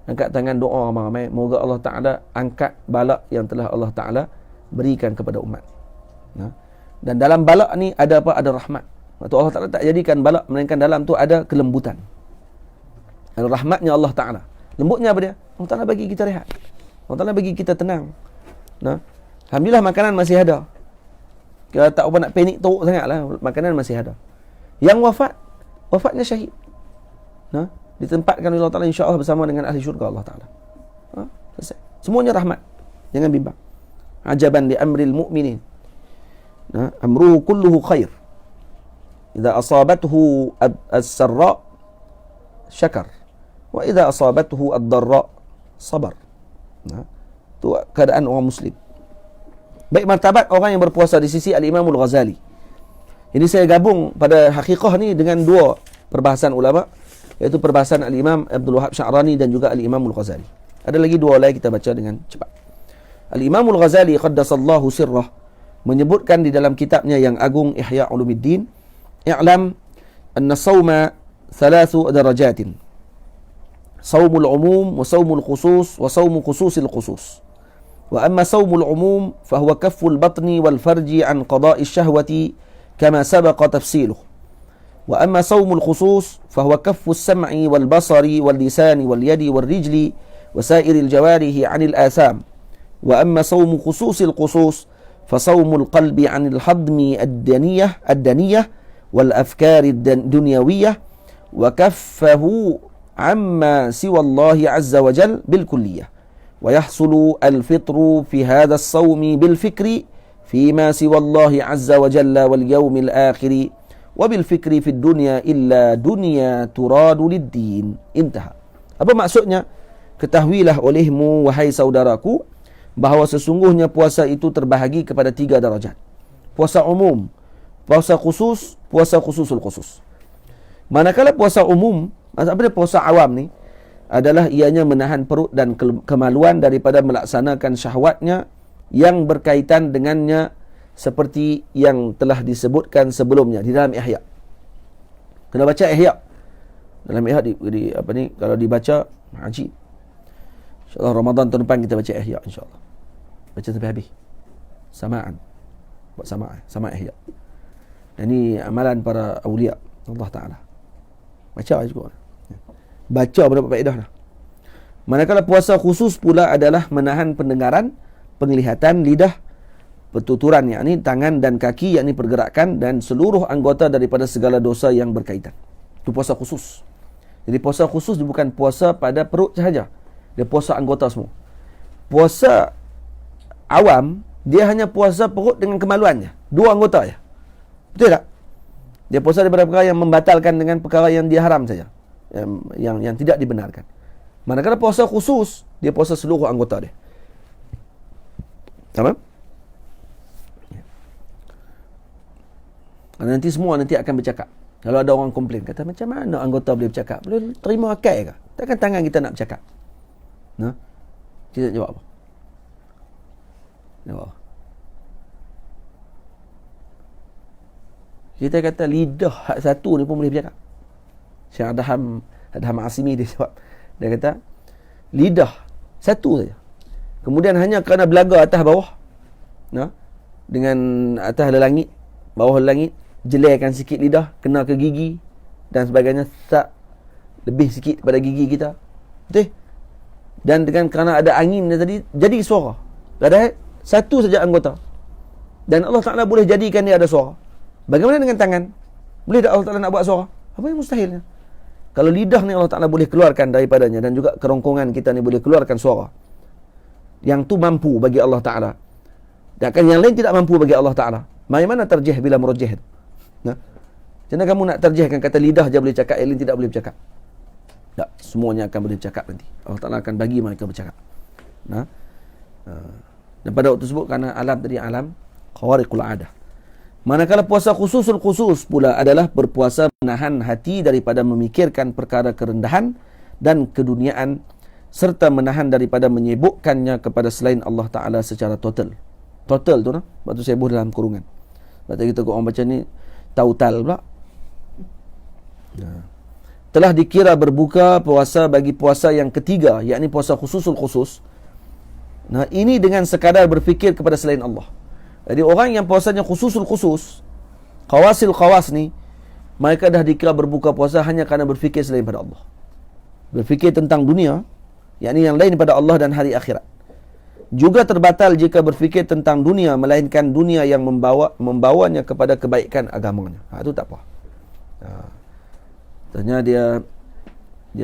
Angkat tangan doa ramai-ramai. Moga Allah Ta'ala angkat balak yang telah Allah Ta'ala berikan kepada umat. Dan dalam balak ni ada apa? Ada rahmat. Waktu Allah Ta'ala tak jadikan balak, melainkan dalam tu ada kelembutan. Ada rahmatnya Allah Ta'ala. Lembutnya apa dia? Allah Ta'ala bagi kita rehat. Allah Ta'ala bagi kita tenang. Alhamdulillah makanan masih ada. Kalau tak apa nak panik teruk sangat lah, makanan masih ada. Yang wafatnya syahid. Ditempatkan oleh Allah Ta'ala insya-Allah bersama dengan ahli syurga Allah Ta'ala. Selesai. Semuanya rahmat. Jangan bimbang. Ajaban li amril mu'minin. Amruhu kulluhu khair. Idza asabathu as-sarra syakar. Wa idza asabathu ad-darra sabar. Itu keadaan orang muslim. Baik martabat orang yang berpuasa di sisi Al-Imam Al-Ghazali. Ini saya gabung pada hakikah ni dengan dua perbahasan ulama, iaitu perbahasan Al-Imam Abdul Wahab Sya'rani dan juga Al-Imam Al-Ghazali. Ada lagi dua lagi kita baca dengan cepat. Al-Imam Al-Ghazali qaddasallahu sirrah menyebutkan di dalam kitabnya yang agung Ihya Ulumuddin, i'lam anna sawma thalathu darajatin. Sawmul umum wa sawmul khusus wa sawmu khususil khusus. Wa amma sawmul umum fahuwa kafful batni wal farji an qada'i syahwati kama sabaqa tafsiluh. Wa amma sawmul khusus fahuwa kaffus sam'i wal basari wal lisani wal yadi wal rijli wa sairil jawarihi 'anil atham. Wa amma sawmu khususil khusus fasawmul qalbi 'anil hadmi ad-daniyah wal afkari ad-dunyawiyah wa kaffahu amma siwa Allah 'azza wa jal bil kulliyah. ويحصل الفطر في هذا الصوم بالفكر فيما سوى الله عز وجل واليوم الآخر وبالفكر في الدنيا إلا دنيا تراد للدين. Intaha. Apa maksudnya? Ketahuilah olehmu wahai saudaraku bahawa sesungguhnya puasa itu terbahagi kepada 3 darajat. Puasa umum, puasa khusus, puasa khususul khusus. Manakala puasa umum, apa dia puasa awam ni? Adalah ianya menahan perut dan kemaluan daripada melaksanakan syahwatnya yang berkaitan dengannya seperti yang telah disebutkan sebelumnya di dalam Ihya. Kena baca Ihya. Dalam Ihya kalau dibaca ajib. InsyaAllah Ramadan tahun depan kita baca Ihya insyaAllah. Baca sampai habis. Sama'an. Buat sama Ihya. Ini amalan para awliya Allah Ta'ala. Baca juga. Baca mendapat faedah dah. Manakala puasa khusus pula adalah menahan pendengaran, penglihatan, lidah, pertuturan yakni tangan dan kaki yakni pergerakan dan seluruh anggota daripada segala dosa yang berkaitan. Itu puasa khusus. Jadi puasa khusus bukan puasa pada perut sahaja. Dia puasa anggota semua. Puasa awam dia hanya puasa perut dengan kemaluannya. 2 anggota je. Betul tak? Dia puasa daripada perkara yang membatalkan dengan perkara yang dia haram saja. Yang tidak dibenarkan. Manakala puasa khusus, dia puasa seluruh anggota dia. Tamam? Kerana nanti semua akan bercakap. Kalau ada orang komplain, kata macam mana anggota boleh bercakap? Boleh terima akal ke? Takkan tangan kita nak bercakap? Nah, kita jawab apa? Jawab apa? Kita kata lidah hak satu ni pun boleh bercakap. Syekh Adham Asimi dia jawab. Dia kata lidah satu saja. Kemudian hanya kerana belaga atas bawah, nah, dengan atas ada langit, bawah ada langit, jelerkan sikit lidah, kena ke gigi dan sebagainya, tak lebih sikit pada gigi kita. Betul? Dan dengan kerana ada angin tadi, jadi suara. Padahal satu saja anggota. Dan Allah Ta'ala boleh jadikan dia ada suara. Bagaimana dengan tangan? Boleh tak Allah Ta'ala nak buat suara? Apa yang mustahilnya? Kalau lidah ni Allah Ta'ala boleh keluarkan daripadanya, dan juga kerongkongan kita ni boleh keluarkan suara, yang tu mampu bagi Allah Ta'ala, dan yang lain tidak mampu bagi Allah Ta'ala, bagaimana terjih bila merujih? Nah, macam mana kamu nak terjihkan kata lidah je boleh cakap, yang lain tidak boleh bercakap? Tak, semuanya akan boleh bercakap nanti. Allah Ta'ala akan bagi mereka bercakap. Nah, dan pada waktu tersebut, kerana alam tadi alam khawariqul adah. Manakala puasa khususul khusus pula adalah berpuasa menahan hati daripada memikirkan perkara kerendahan dan keduniaan, serta menahan daripada menyibukkannya kepada selain Allah Ta'ala secara total. Total tu nah, sebab tu saya buat dalam kurungan. Sebab kita orang baca ni tautal pula. Nah, telah dikira berbuka puasa bagi puasa yang ketiga, yakni puasa khususul khusus. Nah, ini dengan sekadar berfikir kepada selain Allah. Jadi orang yang puasanya khususul khusus, khawasil khawas ni, mereka dah dikira berbuka puasa hanya kerana berfikir selain pada Allah. Berfikir tentang dunia, yakni yang lain pada Allah dan hari akhirat. Juga terbatal jika berfikir tentang dunia, melainkan dunia yang membawanya kepada kebaikan agamanya. Itu tak apa. Tanya dia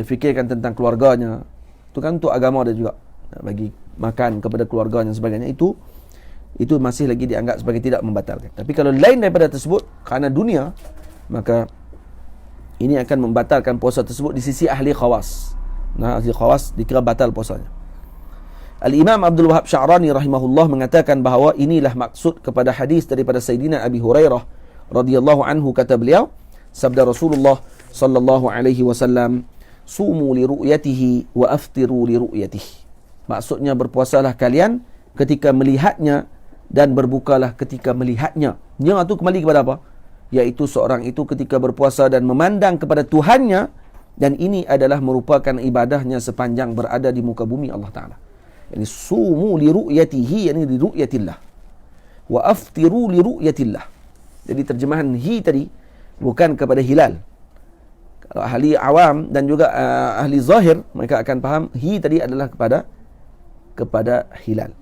fikirkan tentang keluarganya, itu kan untuk agama dia juga. Bagi makan kepada keluarganya dan sebagainya, itu masih lagi dianggap sebagai tidak membatalkan. Tapi kalau lain daripada tersebut, kerana dunia, maka ini akan membatalkan puasa tersebut di sisi ahli khawas. Nah, ahli khawas dikira batal puasanya. Al-Imam Abdul Wahab Sya'rani rahimahullah mengatakan bahawa inilah maksud kepada hadis daripada Sayyidina Abi Hurairah radhiyallahu anhu, kata beliau, sabda Rasulullah sallallahu alaihi wasallam, sumu li ru'yatihi wa aftiru li ru'yatihi. Maksudnya berpuasalah kalian ketika melihatnya dan berbukalah ketika melihatnya. Nya tu kembali kepada apa? Iaitu seorang itu ketika berpuasa dan memandang kepada Tuhannya, dan ini adalah merupakan ibadahnya sepanjang berada di muka bumi Allah Ta'ala. Yani sumu li ru'yatihi, yani li ru'yatillah, wa aftiru li ru'yatillah. Jadi terjemahan hi tadi bukan kepada hilal. Kalau ahli awam dan juga ahli zahir, mereka akan faham hi tadi adalah kepada hilal.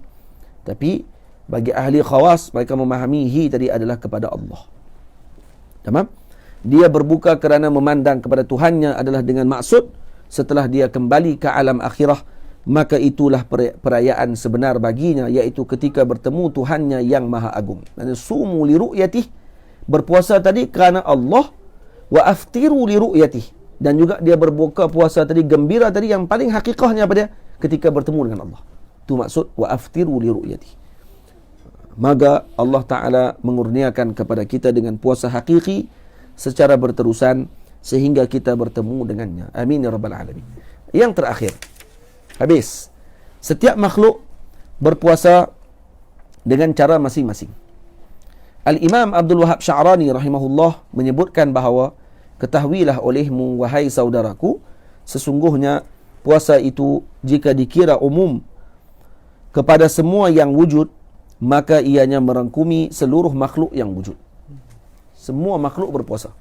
Tapi bagi ahli khawas, mereka memahami hi tadi adalah kepada Allah. Tamam? Dia berbuka kerana memandang kepada Tuhannya adalah dengan maksud setelah dia kembali ke alam akhirah, maka itulah perayaan sebenar baginya, iaitu ketika bertemu Tuhannya yang maha agung. Dan sumu li ru'yatih, berpuasa tadi kerana Allah, wa aftiru li ru'yatih, dan juga dia berbuka puasa tadi, gembira tadi yang paling hakikahnya apa dia? Ketika bertemu dengan Allah. Itu maksud wa aftiru li ru'yatih. Maka Allah Ta'ala mengurniakan kepada kita dengan puasa hakiki secara berterusan sehingga kita bertemu dengannya. Amin ya rabbal alamin. Yang terakhir, habis. Setiap makhluk berpuasa dengan cara masing-masing. Al-Imam Abdul Wahab Sya'rani rahimahullah menyebutkan bahawa, ketahuilah olehmu wahai saudaraku, sesungguhnya puasa itu jika dikira umum kepada semua yang wujud, maka ianya merangkumi seluruh makhluk yang wujud. Semua makhluk berpuasa.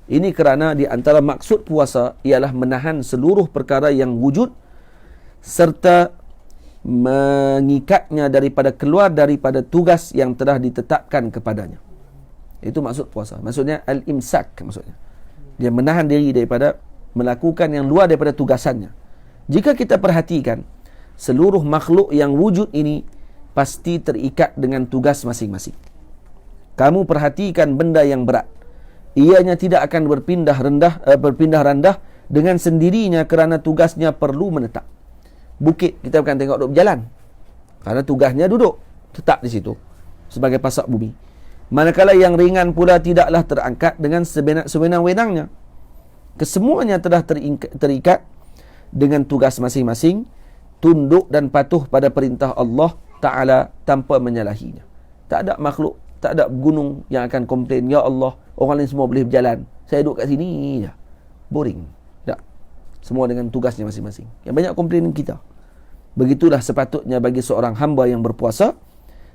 Ini kerana di antara maksud puasa ialah menahan seluruh perkara yang wujud serta mengikatnya keluar daripada tugas yang telah ditetapkan kepadanya. Itu maksud puasa. Maksudnya al-imsak, maksudnya dia menahan diri daripada melakukan yang luar daripada tugasannya. Jika kita perhatikan, seluruh makhluk yang wujud ini pasti terikat dengan tugas masing-masing. Kamu perhatikan benda yang berat, ianya tidak akan berpindah randah dengan sendirinya kerana tugasnya perlu menetap. Bukit, kita bukan tengok duduk berjalan, kerana tugasnya duduk tetap di situ sebagai pasak bumi. Manakala yang ringan pula tidaklah terangkat dengan sewenang-wenangnya. Kesemuanya telah terikat dengan tugas masing-masing, tunduk dan patuh pada perintah Allah Ta'ala tanpa menyalahinya. Tak ada makhluk, tak ada gunung yang akan komplain, ya Allah, orang lain semua boleh berjalan, saya duduk kat sini je. Boring. Tak. Semua dengan tugasnya masing-masing. Yang banyak komplain kita. Begitulah sepatutnya bagi seorang hamba yang berpuasa.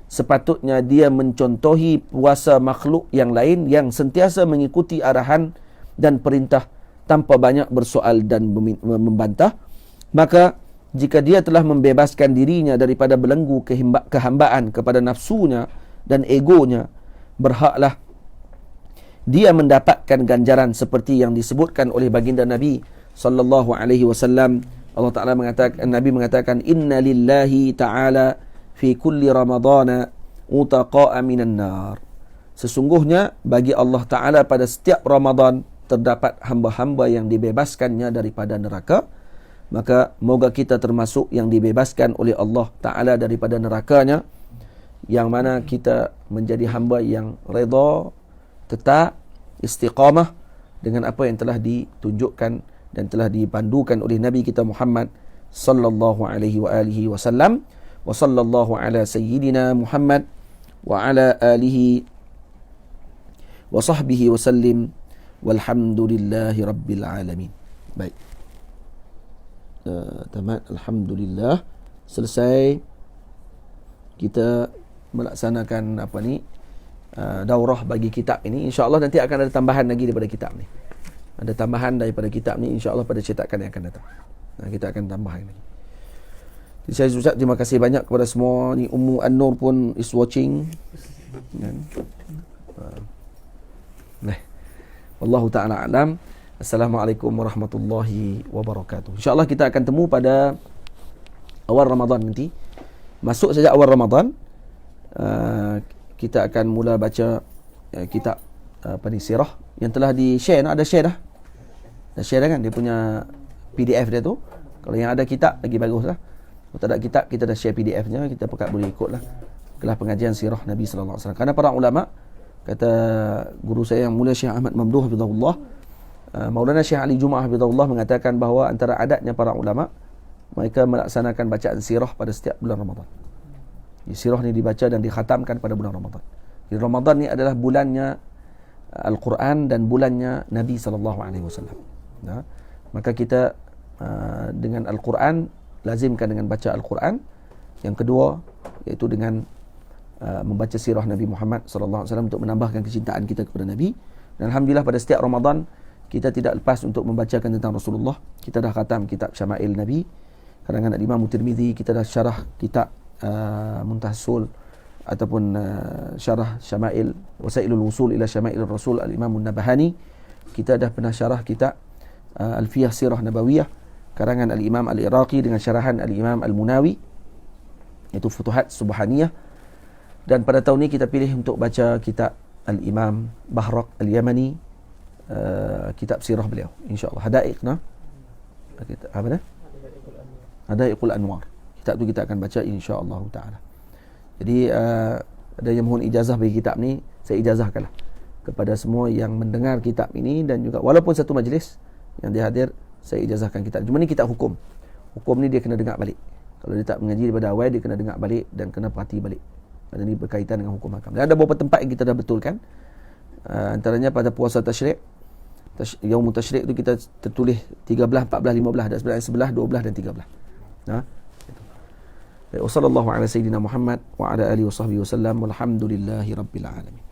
Sepatutnya dia mencontohi puasa makhluk yang lain yang sentiasa mengikuti arahan dan perintah tanpa banyak bersoal dan membantah. Maka jika dia telah membebaskan dirinya daripada belenggu kehambaan kepada nafsunya dan egonya, berhaklah dia mendapatkan ganjaran seperti yang disebutkan oleh baginda Nabi sallallahu alaihi wasallam. Allah Taala mengatakan, Nabi mengatakan, inna lillahi ta'ala fi kulli ramadana utaqa'a minan nar. Sesungguhnya bagi Allah Ta'ala pada setiap Ramadan terdapat hamba-hamba yang dibebaskannya daripada neraka. Maka moga kita termasuk yang dibebaskan oleh Allah Ta'ala daripada nerakanya, yang mana kita menjadi hamba yang redha, tetap, istiqamah dengan apa yang telah ditunjukkan dan telah dipandukan oleh Nabi kita Muhammad sallallahu alaihi wa alihi wasallam. Wa sallallahu ala sayyidina Muhammad wa ala alihi wa sahbihi wa sallim, walhamdulillahi rabbil alamin. Baik. Tamat, alhamdulillah. Selesai kita melaksanakan daurah bagi kitab ini. InsyaAllah nanti akan ada tambahan lagi daripada kitab ni. Ada tambahan daripada kitab ni insyaAllah pada cetakan yang akan datang. Kita akan tambahkan lagi. Jadi saya ucap terima kasih banyak kepada semua ni. Ummu An-Nur pun is watching. Wallahu ta'ala alam. Assalamualaikum warahmatullahi wabarakatuh. InsyaAllah kita akan temu pada awal Ramadan nanti. Masuk saja awal Ramadan, kita akan mula baca kitab sirah yang telah di-share. Ada share dah? Dah share dah kan? Dia punya PDF dia tu. Kalau yang ada kitab lagi bagus lah. Kalau tak ada kitab, kita dah share PDF-nya. Kita pekat boleh ikut lah. Kelas pengajian sirah Nabi SAW. Kerana para ulama, kata guru saya yang mulia Syekh Ahmad Mamduh hafizahullah, Maulana Syekh Ali Jumaah hafizahullah mengatakan bahawa antara adatnya para ulama, mereka melaksanakan bacaan sirah pada setiap bulan Ramadan. Sirah ni dibaca dan dikhatamkan pada bulan Ramadan. Jadi Ramadan ni adalah bulannya Al-Quran dan bulannya Nabi SAW. Maka kita dengan Al-Quran, lazimkan dengan baca Al-Quran. Yang kedua, iaitu dengan membaca sirah Nabi Muhammad SAW untuk menambahkan kecintaan kita kepada Nabi. Dan Alhamdulillah pada setiap Ramadan, kita tidak lepas untuk membacakan tentang Rasulullah. Kita dah khatam kitab Syama'il Nabi karangan Imam Tirmizi. Kita dah syarah kitab Muntahsul ataupun syarah Syama'il Wasailul Wusul ila Syama'il Rasul Al-Imam An-Nabahani. Kita dah pernah syarah kitab Alfiyah Sirah Nabawiyah karangan Al-Imam Al-Iraqi dengan syarahan Al-Imam Al-Munawi, iaitu Futuhat Subhaniyah. Dan pada tahun ini kita pilih untuk baca kitab Al-Imam Bahraq Al-Yamani, kitab sirah beliau, insyaAllah. Apa dah? Hadaiqul Anwar. Kitab tu kita akan baca insyaAllah ta'ala. Jadi ada yang mohon ijazah bagi kitab ni, saya ijazahkanlah kepada semua yang mendengar kitab ini. Dan juga walaupun satu majlis yang dihadir, saya ijazahkan kitab. Cuma ni kitab hukum. Hukum ni dia kena dengar balik. Kalau dia tak mengaji daripada awal, dia kena dengar balik dan kena perhati balik. Dan ini berkaitan dengan hukum hakam. Dan ada beberapa tempat yang kita dah betulkan. Antaranya pada puasa tasyrik. Yaumut tasyrik tu kita tertulis 13, 14, 15. Dan sebelah 12 dan 13. Wa sallallahu ala sayyidina Muhammad wa ala alihi wa sahbihi wa sallam. Walhamdulillahi rabbil alamin.